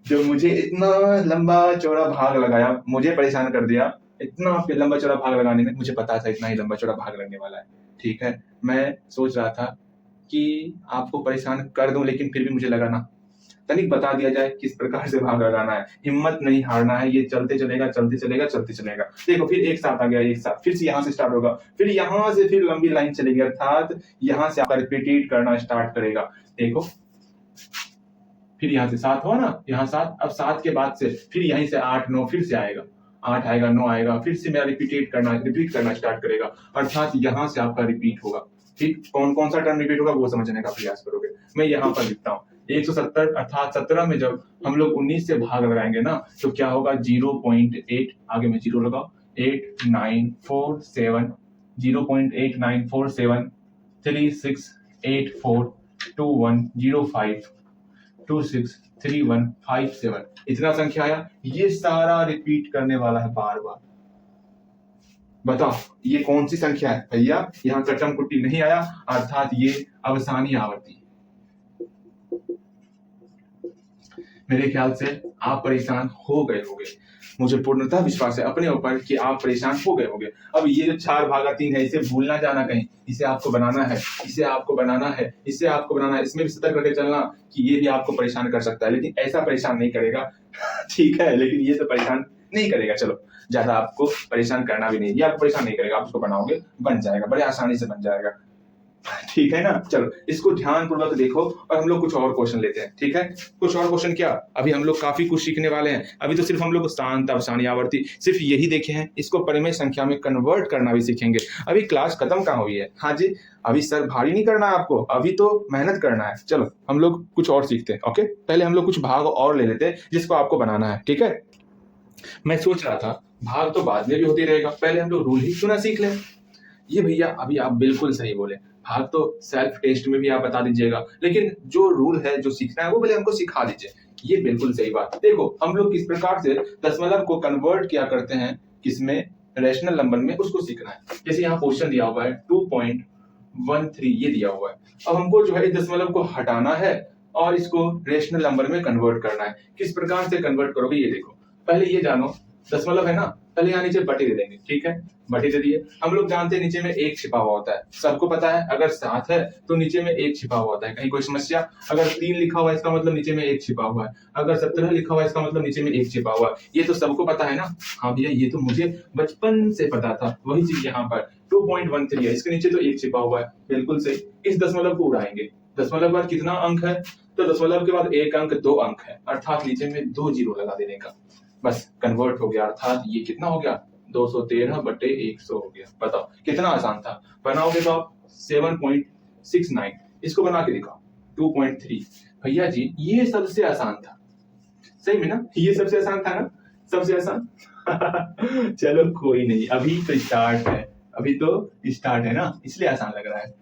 जो मुझे इतना लंबा चौड़ा भाग लगाया, मुझे परेशान कर दिया। इतना लंबा चौड़ा भाग लगाने में मुझे पता था इतना ही लंबा चौड़ा भाग लगने वाला है। ठीक है, मैं सोच रहा था कि आपको परेशान कर दूं, लेकिन फिर भी मुझे लगा ना तनिक बता दिया जाए किस प्रकार से भाग लगाना है। हिम्मत नहीं हारना है, ये चलते चलेगा चलते चलेगा चलते चलेगा। देखो फिर एक साथ आ गया, एक साथ फिर से यहाँ से स्टार्ट होगा, फिर यहाँ से फिर लंबी लाइन चलेगी, अर्थात यहाँ से आपका रिपीट करना स्टार्ट करेगा। देखो फिर यहाँ से 7 हुआ ना, यहाँ 7, अब 7 के बाद से फिर यहीं से 8 9 फिर से आएगा, 8 आएगा 9 आएगा, फिर से मेरा रिपीट करना स्टार्ट करेगा, अर्थात यहाँ से आपका रिपीट होगा। ठीक, कौन कौन सा टर्म रिपीट होगा वो समझने का प्रयास करोगे। मैं यहाँ पर लिखता हूँ 170, अर्थात 17 में जब हम लोग 19 से भाग लगाएंगे ना तो क्या होगा 0.8, आगे में 0 लगाओ, 8947 0.8947 36842105 263157, इतना संख्या आया। ये सारा रिपीट करने वाला है बार बार। बताओ ये कौन सी संख्या है भैया? यहाँ कटम कुट्टी नहीं आया, अर्थात ये अवसानी आवर्ती। मेरे ख्याल से आप परेशान हो गए होंगे, मुझे पूर्णतः विश्वास है अपने ऊपर कि आप परेशान हो गए होंगे। अब ये जो 4/3 है इसे भूलना जाना कहीं, इसे आपको बनाना है, इसे आपको बनाना है, इसे आपको बनाना है। इसमें भी सतर्क करके चलना कि ये भी आपको परेशान कर सकता है, लेकिन ऐसा परेशान नहीं करेगा ठीक है, लेकिन ये तो परेशान नहीं करेगा। चलो ज्यादा आपको परेशान करना भी नहीं, ये आपको परेशान नहीं करेगा, आप उसको बनाओगे बन जाएगा, बड़े आसानी से बन जाएगा। ठीक है ना। चलो इसको ध्यान पूर्वक देखो और हम लोग कुछ और क्वेश्चन लेते हैं। ठीक है, कुछ और क्वेश्चन क्या, अभी हम लोग काफी कुछ सीखने वाले हैं। अभी तो सिर्फ हम लोग शांत अवसानी आवर्ती सिर्फ यही देखे हैं, इसको परिमेय संख्या में कन्वर्ट करना भी सीखेंगे। अभी क्लास खत्म कहाँ हुई है? हाँ जी, अभी सर भारी नहीं करना है आपको, अभी तो मेहनत करना है। चलो हम लोग कुछ और सीखते हैं। ओके, पहले हम लोग कुछ भाग और ले लेते हैं जिसको आपको बनाना है। ठीक है, मैं सोच रहा था भाग तो बाद में भी होती रहेगा, पहले हम लोग रूल ही क्यों ना सीख लें। ये भैया अभी आप बिल्कुल सही बोले, भाग तो सेल्फ टेस्ट में भी आप बता दीजिएगा, लेकिन जो रूल है जो सीखना है वो पहले हमको सिखा दीजिए। ये बिल्कुल सही बात। देखो हम लोग किस प्रकार से दशमलव को कन्वर्ट किया करते हैं किसमें, रेशनल नंबर में, उसको सीखना है। जैसे यहाँ क्वेश्चन दिया हुआ है 2.13 ये दिया हुआ है, अब हमको जो है इस दशमलव को हटाना है और इसको रेशनल नंबर में कन्वर्ट करना है। किस प्रकार से कन्वर्ट करोगे ये देखो, पहले ये जानो दशमलव है ना, पहले यहाँ नीचे बटे दे देंगे। ठीक है, बटे दे दिए। हम लोग जानते हैं नीचे में 1 छिपा हुआ होता है, सबको पता है अगर 7 है तो नीचे में 1 छिपा हुआ होता है। कहीं कोई समस्या? अगर 3 लिखा हुआ है इसका मतलब नीचे में 1 छिपा हुआ है, अगर 17 लिखा हुआ है इसका मतलब नीचे में 1 छिपा हुआ है। ये तो सबको पता है ना। हाँ भैया ये तो मुझे बचपन से पता था। वही चीज यहाँ पर 2.13 है, इसके नीचे तो 1 छिपा हुआ है, बिल्कुल सही। इस दशमलव को उड़ाएंगे, दशमलव के बाद कितना अंक है, तो दशमलव के बाद 1 अंक 2 अंक है, अर्थात नीचे में 2 जीरो लगा देने का, बस कन्वर्ट हो गया। अर्थात ये कितना हो गया 213/100 हो गया। बताओ कितना आसान था। बनाओगे तो आप 7.69, इसको बना के दिखाओ 2.3। भैया जी ये सबसे आसान था, सही में ना, ये सबसे आसान था ना, सबसे आसान चलो कोई नहीं, अभी तो स्टार्ट है, अभी तो स्टार्ट है ना, इसलिए आसान लग रहा है।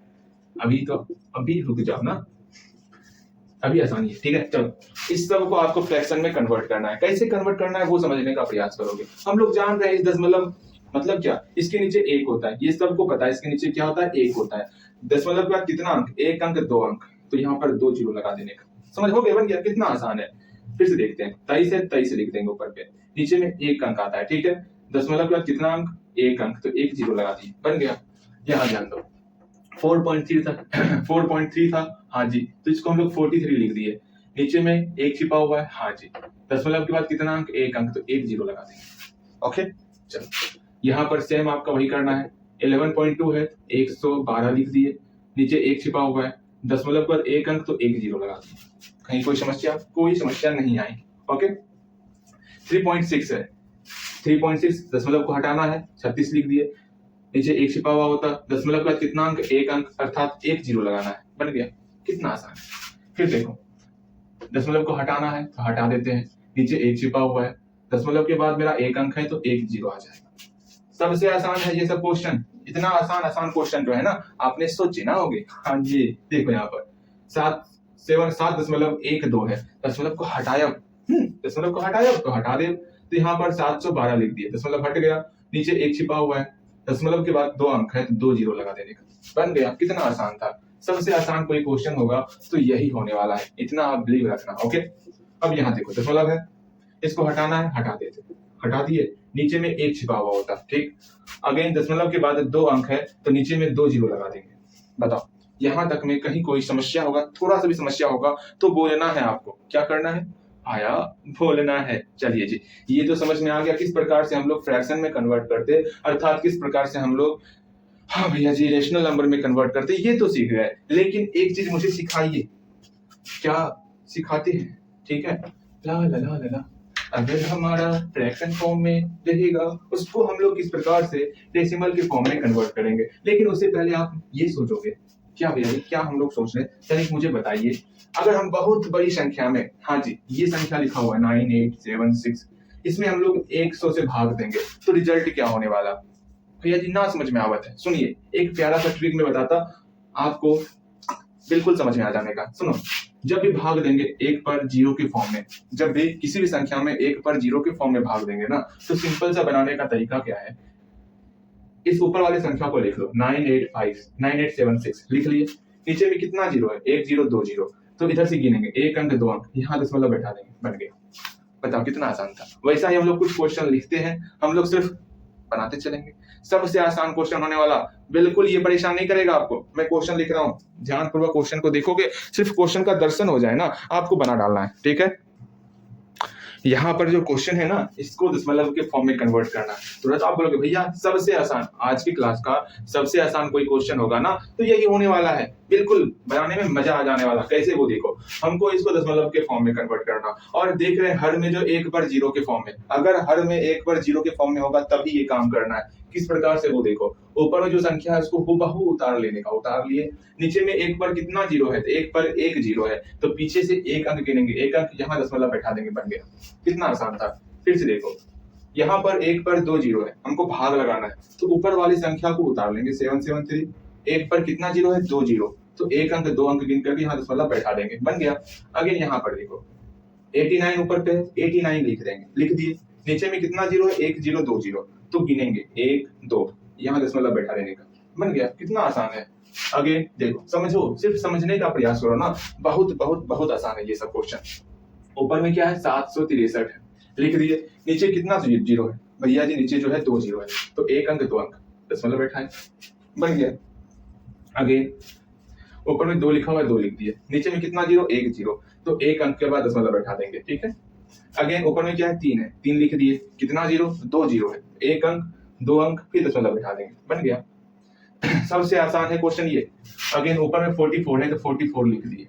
अभी रुक जाओ ना, अभी आसानी है। ठीक है, चलो इस सब को आपको फ्रैक्शन में कन्वर्ट करना है। कैसे कन्वर्ट करना है वो समझने का प्रयास करोगे। हम लोग जान रहे हैं इस दशमलव मतलब क्या, इसके नीचे 1 होता है, ये सबको पता है, इसके नीचे क्या होता है 1 होता है। दशमलव के बाद कितना अंक, 1 अंक 2 अंक, तो यहाँ पर 2 जीरो लगा देने का। समझ हो गया, बन गया, कितना आसान है। फिर से देखते हैं, 23 है 23 लिख देंगे ऊपर पे, नीचे में 1 अंक आता है। ठीक है, दशमलव के बाद कितना अंक 1 अंक, तो 1 जीरो लगा दिए, बन गया। यहाँ ध्यान दो 4.3 था 4.3 था, हाँ जी, तो इसको हम लोग 43 लिख दिए। नीचे में एक छिपा हुआ है, हाँ जी, दशमलव के बाद कितना अंक, एक अंक, तो एक जीरो लगा देंगे। ओके, चलो यहाँ पर सेम आपका वही करना है। 11.2 है, 112 लिख दिए, नीचे एक छिपा हुआ है, दशमलव पर एक अंक, तो एक जीरो लगा दिए। कहीं कोई समस्या? कोई समस्या नहीं आई। ओके, 3.6 है, 3.6 दशमलव को हटाना है, 36 लिख दिए, नीचे एक छिपा हुआ होता, दशमलव का कितना अंक, एक अंक, अर्थात एक जीरो लगाना है। बन गया, कितना आसान है। फिर देखो, दशमलव को हटाना है तो हटा देते हैं, नीचे एक छिपा हुआ है, दशमलव के बाद मेरा एक अंक है तो एक जीरो आ जाएगा। सबसे आसान है ये सब क्वेश्चन। इतना आसान क्वेश्चन जो है ना, आपने सोचे ना होगे। हाँ जी, देखो यहाँ पर 7.1 2 है, दशमलव को हटाया, दशमलव को हटाया तो हटा दे, तो यहाँ पर 712 लिख दिए, दशमलव हट गया, नीचे एक छिपा हुआ है, दशमलव के बाद दो अंक है तो दो जीरो लगा देने का। बन गया, कितना आसान था। सबसे आसान कोई क्वेश्चन होगा तो यही होने वाला है, इतना आप बिलीव रखना। ओके, अब यहाँ देखो, दशमलव है, इसको हटाना है, हटा देते, हटा दिए, नीचे में एक छिपा हुआ होता, ठीक। अगेन दशमलव के बाद दो अंक है तो नीचे में दो जीरो लगा देंगे। बताओ, यहां तक में कहीं कोई समस्या होगा, थोड़ा सा भी समस्या होगा तो बोलना है आपको। क्या करना है? आया, बोलना है। चलिए जी, ये तो समझ में आ गया किस प्रकार से हम लोग फ्रैक्शन में कन्वर्ट करते, अर्थात किस प्रकार से हम लोग, हाँ भैया जी, रेशनल नंबर में कन्वर्ट करते, ये तो सीख गए। लेकिन एक चीज मुझे सिखाइए, क्या सिखाते हैं? ठीक है, ला ला ला ला ला, अगर हमारा फ्रैक्शन फॉर्म में रहेगा, उसको हम लोग किस प्रकार से डेसिमल के फॉर्म में कन्वर्ट करेंगे। लेकिन उससे पहले आप ये सोचोगे, क्या भैया, क्या हम लोग सोच रहे हैं, तनिक मुझे बताइए। अगर हम बहुत बड़ी संख्या में, हाँ जी, ये संख्या लिखा हुआ है 9876, इसमें हम लोग 100 से भाग देंगे तो रिजल्ट क्या होने वाला? भैया जी ना समझ में आवत है, सुनिए, एक प्यारा सा ट्रिक में बताता, आपको बिल्कुल समझ में आ जाने का। सुनो, जब भी भाग देंगे एक पर जीरो के फॉर्म में, जब भी किसी भी संख्या में एक पर जीरो के फॉर्म में भाग देंगे ना, तो सिंपल सा बनाने का तरीका क्या है, इस ऊपर वाले संख्या को लिख लो, 9876 लिख लिए, नीचे में कितना जीरो है, एक जीरो दो जीरो, तो इधर से गिनेंगे, एक अंक दो अंक, यहाँ दशमलव बैठा देंगे, बन गया। बताओ कितना आसान था। वैसा ही हम लोग कुछ क्वेश्चन लिखते हैं, हम लोग सिर्फ बनाते चलेंगे। सबसे आसान क्वेश्चन होने वाला, बिल्कुल ये परेशान नहीं करेगा आपको। मैं क्वेश्चन लिख रहा हूँ, ध्यानपूर्वक क्वेश्चन को देखोगे, सिर्फ क्वेश्चन का दर्शन हो जाए ना, आपको बना डालना है, ठीक है। यहाँ पर जो क्वेश्चन है ना, इसको दशमलव के फॉर्म में कन्वर्ट करना है। तुरंत आप बोलोगे भैया सबसे आसान, आज की क्लास का सबसे आसान कोई क्वेश्चन होगा ना, तो यही होने वाला है, बिल्कुल बनाने में मजा आ जाने वाला। कैसे, वो देखो, हमको इसको दशमलव के फॉर्म में कन्वर्ट करना, और देख रहे हैं हर में जो एक पर जीरो के फॉर्म में, अगर हर में एक पर जीरो के फॉर्म में होगा तभी ये काम करना है। किस प्रकार से, वो देखो, ऊपर में जो संख्या है उसको हुबहू उतार लेने का, उतार लिए, नीचे में एक पर कितना जीरो है, तो एक पर एक जीरो है, तो पीछे से एक अंक गिनेंगे, एक अंक यहाँ दशमलव बैठा देंगे, बन गया। कितना आसान था। फिर से देखो, यहाँ पर एक पर दो जीरो है, हमको भाग लगाना है, तो ऊपर वाली संख्या को उतार लेंगे, 773, एक पर कितना जीरो है, दो जीरो, तो एक अंक दो अंक गिन करके यहाँ दशमलव बैठा देंगे, बन गया। अगेन यहाँ पर देखो, 89 ऊपर पे, 89 लिख देंगे, लिख दिए, नीचे में कितना जीरो है, एक जीरो दो जीरो, तो गिनेंगे, एक दो, यहाँ दशमलव बैठा देने का, बन गया। कितना आसान है। आगे देखो, समझो, सिर्फ समझने का प्रयास करो ना, बहुत बहुत बहुत आसान है ये सब क्वेश्चन। ऊपर में क्या है, 763 है, लिख दिए, नीचे कितना जीरो है, भैया जी नीचे जो है दो जीरो है, तो एक अंक दो अंक, दशमलव बैठा है, बन गया। आगे ऊपर में दो लिखा हुआ है, दो लिख दिए, नीचे में कितना जीरो, एक जीरो, तो एक अंक के बाद दशमलव बैठा देंगे, ठीक है। अगेन ऊपर में क्या है, तीन है, तीन लिख दिए, कितना जीरो, दो जीरो है, एक अंक दो अंक, फिर दशमलव बैठा देंगे, बन गया। सबसे आसान है क्वेश्चन ये। अगेन ऊपर में 44 है तो 44 लिख दिए,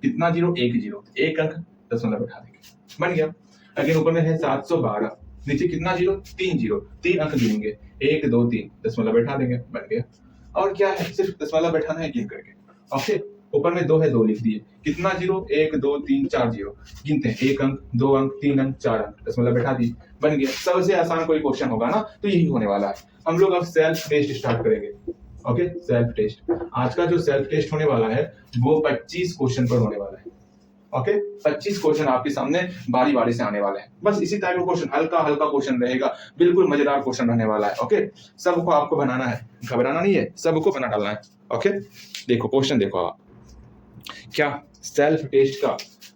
कितना जीरो, एक जीरो, एक अंक, दशमलव बैठा देंगे, बन गया। अगेन ऊपर में है 712, नीचे कितना जीरो, तीन जीरो, तीन अंक गिनेंगे, एक दो तीन, दशमलव बैठा देंगे, बन गया। और क्या है, सिर्फ दशमलव बैठाना है गिन करके। ओके, ऊपर में दो है, दो लिख दिए, कितना जीरो, एक दो तीन चार जीरो, गिनते हैं, एक अंक दो अंक तीन अंक चार अंक, दशमलव बैठा दिए, बन गया। सबसे आसान कोई क्वेश्चन होगा ना तो यही होने वाला है। हम लोग अब सेल्फ टेस्ट स्टार्ट करेंगे। ओके, सेल्फ टेस्ट, आज का जो सेल्फ टेस्ट होने वाला है वो 25 क्वेश्चन पर होने वाला है। ओके, 25 क्वेश्चन आपके सामने बारी बारी से आने वाले हैं। बस इसी टाइप का क्वेश्चन, हल्का हल्का क्वेश्चन रहेगा, बिल्कुल मजेदार क्वेश्चन रहने वाला है। ओके, सबको आपको बनाना है, घबराना नहीं है, सबको बना डालना है। ओके, देखो क्वेश्चन, देखो आप, क्या सेल्फ टेस्ट का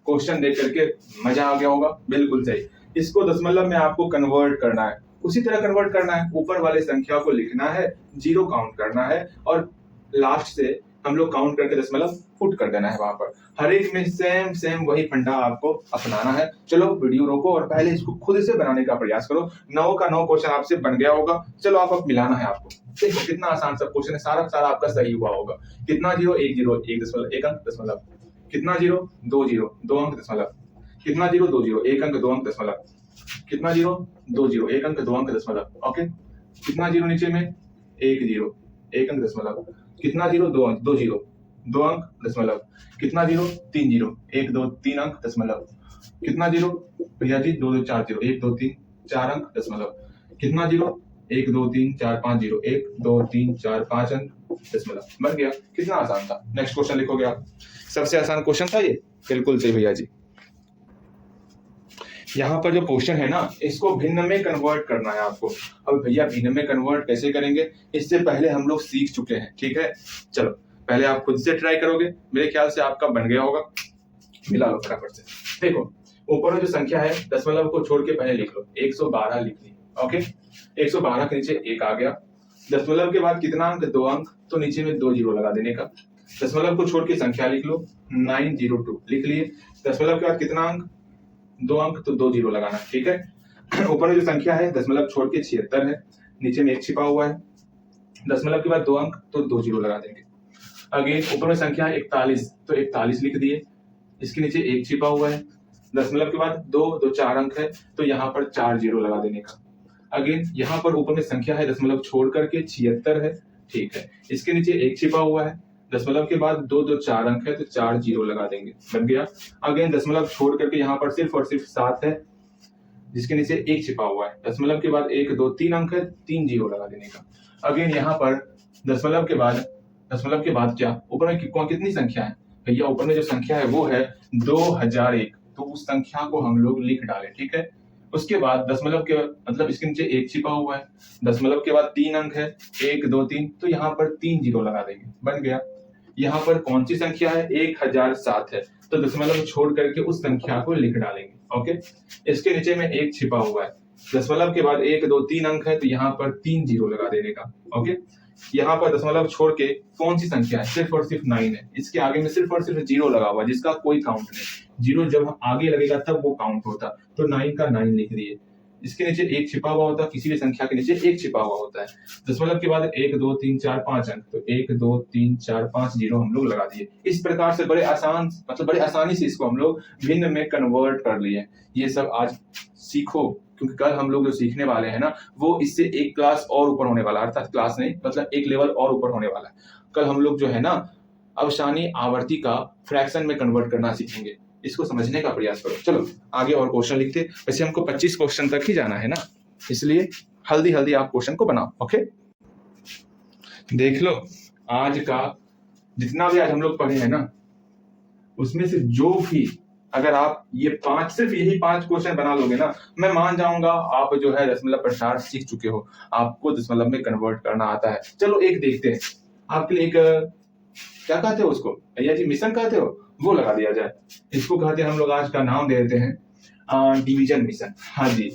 क्वेश्चन देख करके मजा आ गया होगा? बिल्कुल सही। इसको दशमलव में आपको कन्वर्ट करना है, उसी तरह कन्वर्ट करना है, ऊपर वाले संख्या को लिखना है, जीरो काउंट करना है, और लास्ट से हम लोग काउंट करके दशमलव पुट कर देना है वहां पर। हर एक में सेम सेम वही फंडा आपको अपनाना है। चलो वीडियो रोको और पहले इसको खुद से बनाने का प्रयास करो। 9 का 9 क्वेश्चन आपसे बन गया होगा। चलो आप अब मिलाना है आपको। देखो कितना आसान सा क्वेश्चन है, सारा सारा आपका सही हुआ होगा। कितना जीरो, एक जीरो, एक दशमलव, एक अंक दशमलव। कितना जीरो, दो जीरो, दो अंक दशमलव। कितना जीरो, दो जीरो, एक अंक, दो अंक दशमलव। कितना जीरो, दो जीरो, एक अंक, दो अंक दशमलव। ओके, कितना जीरो नीचे में, एक जीरो, एक अंक दशमलव। कितना जीरो, दो अंक, दो जीरो, दो अंक दशमलव। कितना जीरो, तीन जीरो, एक दो तीन अंक दशमलव। कितना जीरो भैया जी, दो दो चार जीरो, एक दो तीन चार अंक दशमलव। कितना जीरो, एक दो तीन चार पांच जीरो, एक दो तीन चार पांच अंक दशमलव। बन गया। कितना आसान था। नेक्स्ट क्वेश्चन लिखोगे आप। सबसे आसान क्वेश्चन था ये, बिल्कुल सही भैया जी। यहाँ पर जो क्वेश्चन है ना, इसको भिन्न में कन्वर्ट करना है आपको। अब भैया भिन्न में कन्वर्ट कैसे करेंगे, इससे पहले हम लोग सीख चुके हैं। ठीक है, चलो पहले आप खुद से ट्राई करोगे, मेरे ख्याल से आपका बन गया होगा। मिला लो फटाफट से। देखो ऊपर में जो संख्या है, दशमलव को छोड़ के पहले लिख लो, 112 लिख ली। ओके, 112 के नीचे एक आ गया। दशमलव के बाद कितना अंक, दो अंक, तो नीचे में दो जीरो लगा देने का। दशमलव को छोड़ के संख्या लिख लो, 902 लिख लिए। दशमलव के बाद कितना अंक, दो अंक, तो दो जीरो लगाना। ठीक है, ऊपर में जो संख्या है दशमलव छोड़ के 76 है, नीचे में एक छिपा हुआ है। दशमलव के बाद दो अंक, तो दो जीरो लगा देंगे। अगेन ऊपर में संख्या है 41, तो 41 लिख दिए। इसके नीचे एक छिपा हुआ है। दशमलव के बाद दो, दो चार अंक है, तो यहाँ पर चार जीरो लगा देने का। अगेन यहाँ पर ऊपर में संख्या है दशमलव छोड़ करके 76 है। ठीक है, इसके नीचे एक छिपा हुआ है। दशमलव के बाद दो दो चार अंक है, तो चार जीरो लगा देंगे। बन गया। अगेन दशमलव छोड़ करके यहाँ पर सिर्फ और सिर्फ 7 है, जिसके नीचे एक छिपा हुआ है। दशमलव के बाद एक दो तीन अंक है, तीन जीरो लगा देने का। अगेन यहाँ पर दशमलव के बाद क्या, ऊपर में कितनी संख्या है भैया, ऊपर में जो संख्या है वो है 2001, तो उस संख्या को हम लोग लिख डालें। ठीक है, उसके बाद दशमलव के मतलब इसके नीचे एक छिपा हुआ है। दशमलव के बाद तीन अंक है, एक दो तीन, तो यहाँ पर तीन जीरो लगा देंगे। बन गया। यहाँ पर कौन सी संख्या है, 1007 है, तो दशमलव छोड़ करके उस संख्या को लिख डालेंगे। ओके, इसके नीचे में एक छिपा हुआ है। दशमलव के बाद एक दो तीन अंक है, तो यहाँ पर तीन जीरो लगा देने का। ओके, यहाँ पर दशमलव छोड़ के कौन सी संख्या है, सिर्फ और सिर्फ 9 है। इसके आगे में सिर्फ और सिर्फ जीरो लगा हुआ, जिसका कोई काउंट नहीं। जीरो जब आगे लगेगा तब वो काउंट होता, तो 9 का 9 लिख दिए। इसके नीचे एक छिपा हुआ होता है, किसी भी संख्या के नीचे एक छिपा हुआ होता है। दशमलव के बाद एक दो तीन चार पांच अंक, तो एक दो तीन चार पांच जीरो हम लोग लगा दिए। इस प्रकार से बड़े आसान, मतलब बड़े आसानी से इसको हम लोग भिन्न में कन्वर्ट कर लिए। ये सब आज सीखो, क्योंकि कल हम लोग जो सीखने वाले हैं ना, वो इससे एक क्लास और ऊपर होने वाला है, अर्थात क्लास नहीं, मतलब एक लेवल और ऊपर होने वाला है। कल हम लोग जो है ना, अवसानी आवर्ती का फ्रैक्शन में कन्वर्ट करना सीखेंगे। इसको समझने का प्रयास करो। चलो आगे और क्वेश्चन लिखते। वैसे हमको 25 क्वेश्चन तक ही जाना है ना, इसलिए हल्दी हल्दी आप क्वेश्चन को बनाओ। ओके, देख लो आज का जितना भी आज हम लोग पढ़े हैं ना, उसमें से जो भी अगर आप ये सिर्फ यही 5 क्वेश्चन बना लोगे ना, मैं मान जाऊंगा आप जो है दशमलव प्रसार सीख चुके हो, आपको दशमलव में कन्वर्ट करना आता है। चलो एक देखते हैं, आपके लिए एक क्या कहते हो उसको भैया जी, मिशन कहते हो, वो लगा दिया जाए। इसको कहते हैं हम लोग, आज का नाम दे देते हैं डिवीजन मिशन। हाँ जी,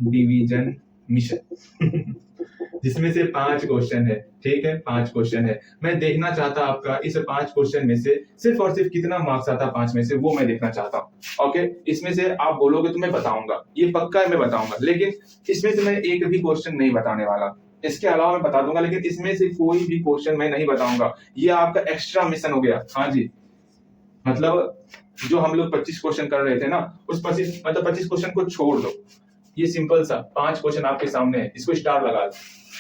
डिवीजन मिशन जिसमें से 5 क्वेश्चन है। ठीक है, 5 क्वेश्चन है। मैं देखना चाहता आपका इस 5 क्वेश्चन में से सिर्फ और सिर्फ कितना मार्क्स आता है 5 में से, वो मैं देखना चाहता हूँ। ओके, इसमें से आप बोलोगे तो मैं बताऊंगा, ये पक्का है मैं बताऊंगा, लेकिन इसमें से मैं एक भी क्वेश्चन नहीं बताने वाला। इसके अलावा मैं बता दूंगा, लेकिन इसमें से कोई भी क्वेश्चन मैं नहीं बताऊंगा। ये आपका एक्स्ट्रा मिशन हो गया। हाँ जी, मतलब जो हम लोग 25 क्वेश्चन कर रहे थे ना, उस 25 क्वेश्चन को छोड़ दो। ये सिंपल सा 5 क्वेश्चन आपके सामने है, इसको स्टार लगा दो।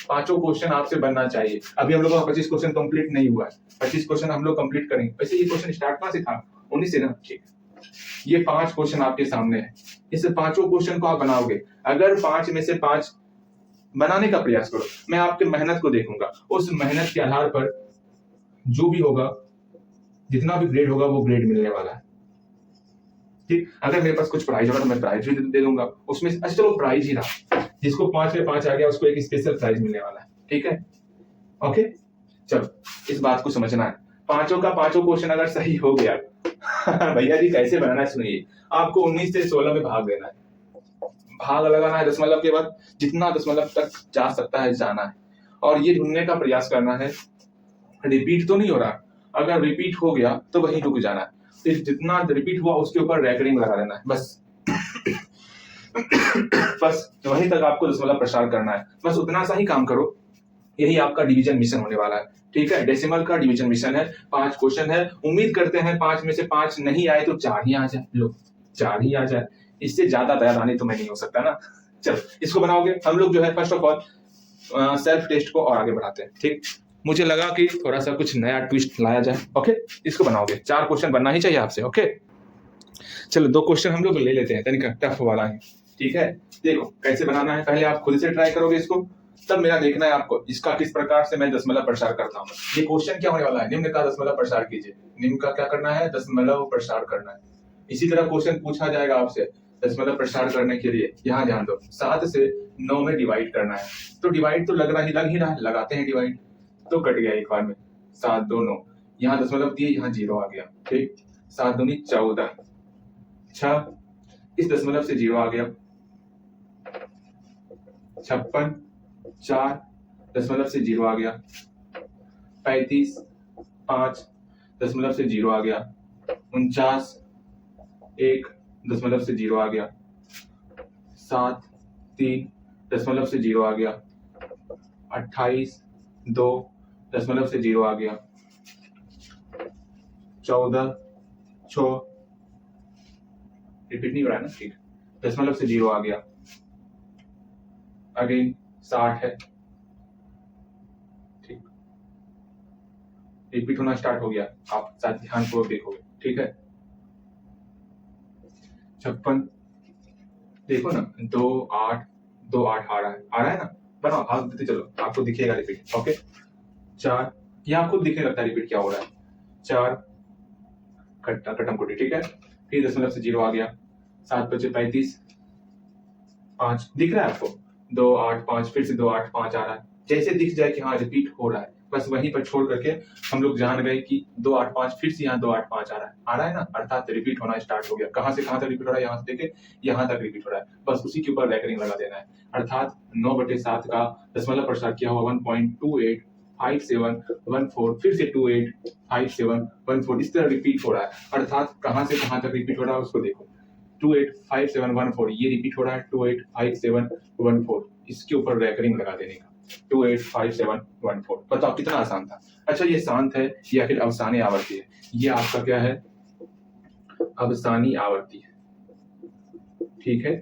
5 क्वेश्चन आपसे बनना चाहिए। अभी हम लोग का 25 क्वेश्चन कंप्लीट नहीं हुआ है, 25 क्वेश्चन हम लोग कंप्लीट करेंगे। वैसे ये क्वेश्चन स्टार्ट कहाँ से था, 19 से ना। ठीक, ये 5 क्वेश्चन आपके सामने है। इस 5 क्वेश्चन को आप बनाओगे। अगर 5 में से 5 बनाने का प्रयास करो, मैं आपके मेहनत को देखूंगा। उस मेहनत के आधार पर जो भी होगा, जितना भी ग्रेड होगा, वो ग्रेड मिलने वाला है। ठीक, अगर मेरे पास कुछ प्राइज होगा तो मैं प्राइज भी दे दूंगा उसमें। अच्छा चलो प्राइज ही रहा, जिसको 5 में 5 आ गया उसको एक स्पेशल प्राइज मिलने वाला है। ठीक है, ओके, चलो इस बात को समझना है। 5 का 5 क्वेश्चन अगर सही हो गया भैया जी कैसे बनाना है सुनिए। आपको 19 से 16 में भाग देना है, भाग लगाना है। दशमलव के बाद जितना दशमलव तक जा सकता है जाना है, और ये ढूंढने का प्रयास करना है रिपीट तो नहीं हो रहा। अगर रिपीट हो गया तो वहीं रुक जाना है, फिर जितना रिपीट हुआ उसके ऊपर रेकरिंग लगा देना है, बस बस वहीं तक आपको दशमलव प्रसार करना है, बस उतना सा ही काम करो। यही आपका डिवीजन मिशन होने वाला है, ठीक है। डेसिमल का डिवीजन मिशन है, 5 क्वेश्चन है। उम्मीद करते हैं 5 में से 5 नहीं आए तो 4 ही आ जाए, लो 4 ही आ जाए, इससे ज्यादा तैयार आने तो मैं नहीं हो सकता ना। चलो इसको बनाओगे। हम लोग जो है first of all self test को और आगे बढ़ाते हैं, ठीक। मुझे लगा कि थोड़ा सा कुछ नया ट्विस्ट लाया जाए, ओके। इसको बनाओगे, 4 क्वेश्चन बनना ही चाहिए आपसे, ओके। चलो 2 क्वेश्चन हम लोग ले लेते हैं, तनिक टफ वाला है, ठीक है। देखो कैसे बनाना है, पहले आप खुद से ट्राई करोगे इसको, तब मेरा देखना है आपको इसका किस प्रकार से मैं दशमलव प्रसार करता हूँ। ये क्वेश्चन क्या होने वाला है, निम्न का दशमलव प्रसार कीजिए। निम्न का क्या करना है, दशमलव प्रसार करना है। इसी तरह क्वेश्चन पूछा जाएगा आपसे दशमलव प्रसार करने के लिए, यहाँ ध्यान दो, 7 से 9 में डिवाइड करना है। तो डिवाइड तो लग ही रहा है, लगाते हैं डिवाइड, तो कट गया एक बार में, 7 2 9, यहाँ दशमलव दिए, यहाँ 0 आ गया, ठीक। 7 दूनी 14, 6 इस दशमलव से 0 आ गया, 56, 4 दशमलव से 0 आ गया, 35, 5 दशमलव से 0 आ गया, 49, 1 दशमलव से 0 आ गया, 7 3 दशमलव से 0 आ गया, 28 2 दशमलव से 0 आ गया, 14 6 रिपीट नहीं हो रहा है ना, ठीक, दशमलव से 0 आ गया, अगेन 60 है, ठीक, रिपीट होना स्टार्ट हो गया, आप साथ ध्यान पूर्वक देखोगे, ठीक है। 56 देखो ना, 2 8 2 8 आ रहा है ना, बनाओ हाथ देते चलो, आपको दिखेगा रिपीट, ओके। 4 यहाँ खुद दिखने लगता है रिपीट क्या हो रहा है, 4 खत्म कोटी, ठीक है। फिर दशमलव से 0 आ गया, 7 बचे 35, 5 दिख रहा है आपको, 2 8 5, फिर से 2 8 5 आ रहा है, जैसे दिख जाए कि हाँ रिपीट हो रहा है, बस वहीं पर छोड़ करके हम लोग जान गए कि 2 8 5 फिर से यहाँ 2 8 5 आ रहा है ना, अर्थात रिपीट होना स्टार्ट हो गया। कहाँ से कहाँ तक रिपीट हो रहा है, यहाँ से देखे यहाँ तक रिपीट हो रहा है, बस उसी के ऊपर रेकरिंग लगा देना है। अर्थात 9/7 का दशमलव प्रसार किया हुआ 1.285714, फिर से 285714, इस तरह रिपीट हो रहा है। अर्थात कहाँ से कहाँ तक रिपीट हो रहा है उसको देखो, 285714 ये रिपीट हो रहा है, 285714 इसके ऊपर रेकरिंग लगा देने का, 285714। बताओ कितना आसान था। अच्छा ये शांत है या फिर अवसानी आवर्ती है, ये आपका क्या है, अवसानी आवर्ती है, ठीक है।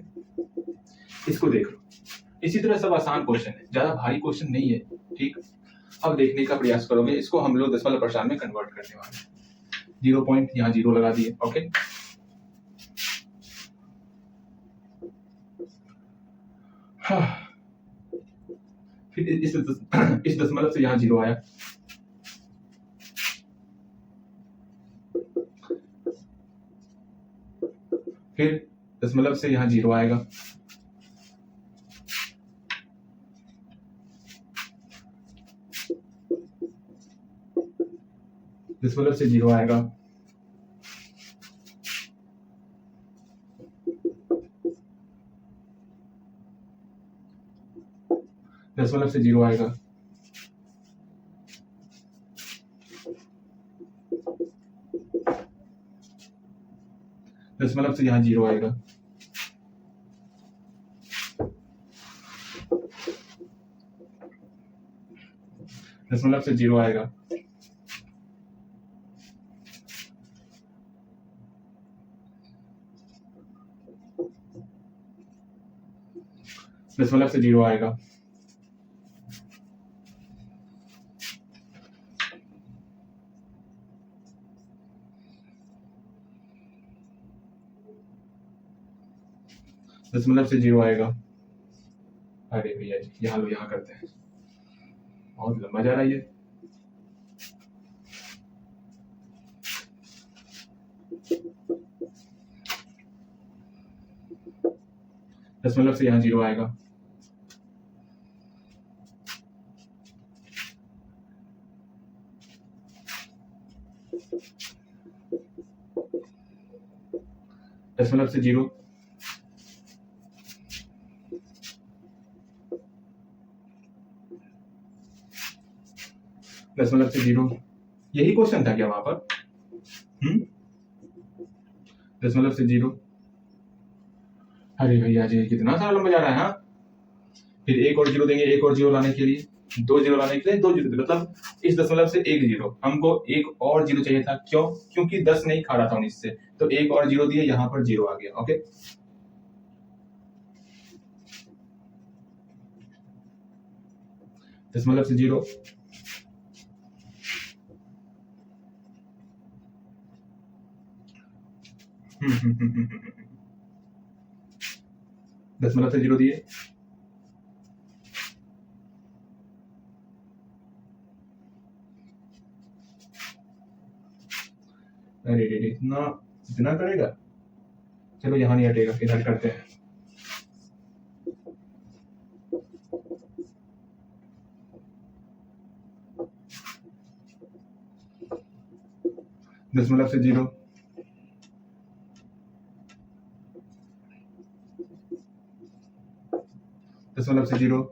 इसको देख लो, इसी तरह सब आसान क्वेश्चन है, ज्यादा भारी क्वेश्चन नहीं है, ठीक। अब देखने का प्रयास करोगे, इसको हम लोग दशमलव प्रसार में कन्वर्ट करने वाले हैं। 0 पॉइंट यहाँ 0 लगा दिए, ओके। फिर इस दशमलव से यहाँ 0 आया, फिर दशमलव से यहाँ 0 आएगा, दशमलव से 0 आएगा, दशमलव से 0 आएगा, दशमलव से यहाँ 0 आएगा, दशमलव से 0 आएगा, दशमलव से 0 आएगा, दशमलव से 0 आएगा। अरे भैया जी यहाँ लो, यहाँ करते हैं, बहुत लंबा जा रहा है ये। दशमलव से यहाँ 0 आएगा, दशमलव से 0, दशमलव से 0, यही क्वेश्चन था क्या वहां पर? दशमलव से 0। अरे भैया जी कितना सारा लंबा जा रहा है। हाँ, फिर एक और 0 देंगे, एक और 0 लाने के लिए, 2 0 लाने के लिए 2 0, मतलब इस दशमलव से 1 0, हमको एक और 0 चाहिए था। क्यों? क्योंकि 10 नहीं खा रहा था 19 से, तो एक और 0 दिए, यहाँ पर 0 आ गया। ओके, दशमलव से 0, दशमलव से 0 दिए, अरे इतना इतना करेगा, चलो यहाँ नहीं हटेगा, इधर करते हैं। दशमलव से 0, दशमलव से 0,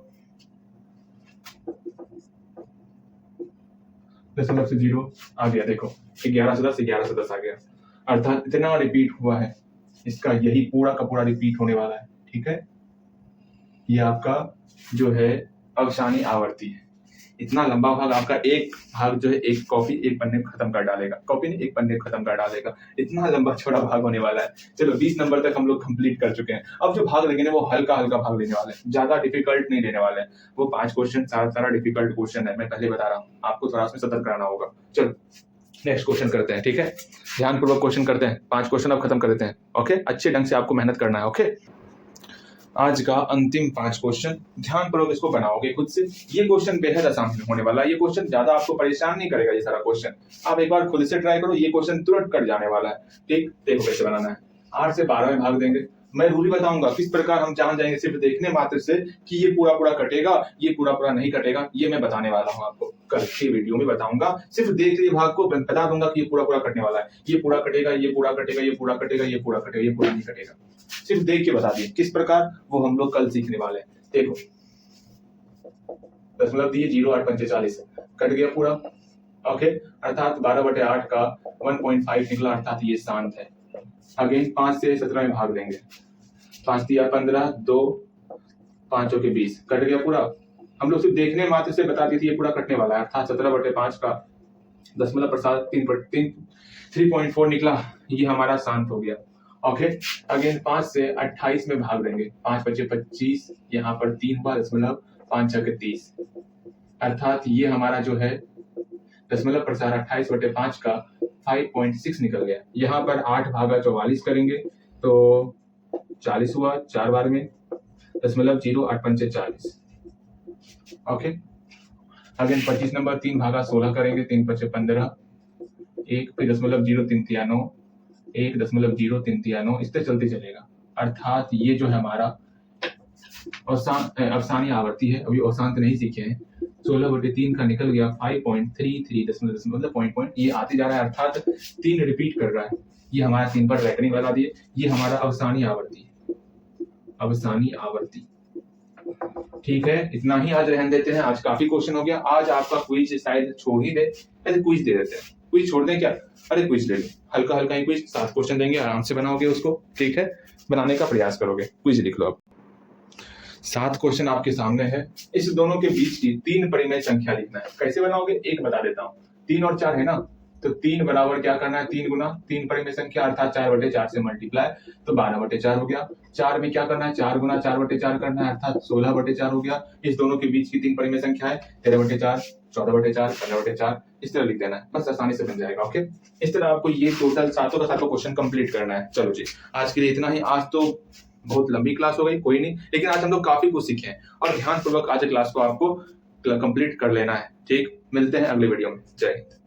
दशमलव से 0 आ गया। देखो 11 से 10, 11 से 10 आ गया, अर्थात इतना रिपीट हुआ है, इसका यही पूरा का पूरा रिपीट होने वाला है। ठीक है, ये आपका जो है अवसानी आवर्ती है। इतना लंबा भाग आपका एक भाग जो है एक कॉपी एक पन्ने में खत्म कर डालेगा, कॉपी नहीं एक पन्ने खत्म कर डालेगा, इतना लंबा छोटा भाग होने वाला है। चलो 20 नंबर तक हम लोग कंप्लीट कर चुके हैं। अब जो भाग लेंगे ना वो हल्का हल्का भाग लेने वाले हैं, ज्यादा डिफिकल्ट नहीं लेने वाले हैं। वो 5 क्वेश्चन सारा डिफिकल्ट क्वेश्चन है, मैं पहले बता रहा हूँ, आपको थोड़ा सा सतर्क रहना होगा। चलो नेक्स्ट क्वेश्चन करते हैं। ठीक है, ध्यानपूर्वक क्वेश्चन करते हैं, 5 क्वेश्चन अब खत्म कर देते हैं। ओके, अच्छे ढंग से आपको मेहनत करना है। ओके, आज का अंतिम 5 क्वेश्चन, ध्यानपूर्वक इसको बनाओगे खुद से। ये क्वेश्चन बेहद आसान होने वाला है, ये क्वेश्चन ज्यादा आपको परेशान नहीं करेगा। ये सारा क्वेश्चन आप एक बार खुद से ट्राई करो, ये क्वेश्चन तुरंत कट जाने वाला है। ठीक, देखो कैसे बनाना है। 8 से 12 में भाग देंगे, मैं रूल बताऊंगा किस प्रकार हम जान जाएंगे सिर्फ देखने मात्र से कि ये पूरा पूरा कटेगा, ये पूरा पूरा नहीं कटेगा। ये मैं बताने वाला हूँ आपको, कल के वीडियो में बताऊंगा। सिर्फ देख लिए भाग को बता दूंगा कि ये पूरा पूरा कटने वाला है, ये पूरा कटेगा, ये पूरा कटेगा, ये पूरा कटेगा, ये पूरा कटेगा, ये पूरा नहीं कटेगा। सिर्फ देख के बता दिए किस प्रकार, वो हम लोग कल सीखने वाले हैं। देखो दशमलव दिए 0 8 5 40 कट गया पूरा। ओके, अर्थात 12/8 का 1.5 निकला, अर्थात ये शांत है। अगेन 5 से 17 में भाग देंगे, 5 दिया 15, 2 5 के 20 कट गया पूरा। हम लोग सिर्फ देखने मात्र से बता दी थी ये पूरा कटने वाला है, अर्थात 17/5 का दशमलव प्रसाद 3.4 निकला, ये हमारा शांत हो गया। ओके, अगेन 5 से 28 में भाग देंगे, 5 5 25, यहाँ पर 3 हुआ, दशमलव 5 6 30, अर्थात ये हमारा जो है दशमलव प्रसार 28/5 का 5.6 निकल गया। यहाँ पर 8 भागा 44 करेंगे तो 40 हुआ 4 बार में, दशमलव 0 8 5 40। ओके, अगेन 25 नंबर 3 भागा 16 करेंगे, 3 5 15, 1 फिर दशमलव 0 3 3 9, 1 दशमलव 0 3 3 9, इस तरह चलते चलेगा। अर्थात ये जो है हमारा अवसानी आवर्ती है, अभी अवसांत नहीं सीखे हैं। 16/3 का निकल गया 5.33 दशमलव मतलब पॉइंट ये आते जा रहा है, अर्थात 3 रिपीट कर रहा है। ये हमारा 3 पर रैटनिंग वाला दिए, ये हमारा अवसानी आवर्ती, अवसानी आवर्ती। ठीक है, इतना ही आज रहने देते हैं। आज काफी क्वेश्चन हो गया। आज आपका क्विज शायद छोड़ ही दे, ऐसे क्विज दे देते हैं। क्विज छोड़ दें क्या? अरे क्विज ले लो, हल्का हल्का ही क्विज, 7 क्वेश्चन देंगे, आराम से बनाओगे उसको। ठीक है, बनाने का प्रयास करोगे। क्विज लिख लो आप। 7 क्वेश्चन आपके सामने है, इस दोनों के बीच की 3 परिमेय संख्या लिखना है। कैसे बनाओगे एक बता देता हूँ। 3 और 4 है ना, तो 3 बराबर क्या करना है, 3 गुना 3 परिमेय संख्या, अर्थात 4/4 से मल्टीप्लाई, तो 12/4 हो गया। 4 में क्या करना है, 4 गुना 4/4 करना है, अर्थात 16/4 हो गया। इस दोनों के बीच की 3 परिमेय संख्या है 13/4, 14/4, 15/4, इस तरह लिख देना है, बस आसानी से बन जाएगा। ओके, इस तरह आपको ये टोटल 7 का 7 क्वेश्चन कंप्लीट करना है। चलो जी, आज के लिए इतना ही। आज तो बहुत लंबी क्लास हो गई, कोई नहीं, लेकिन आज हम लोग काफी कुछ सीखे हैं और ध्यानपूर्वक आज क्लास को आपको कंप्लीट कर लेना है। ठीक, मिलते हैं अगले वीडियो में। जय हिंद।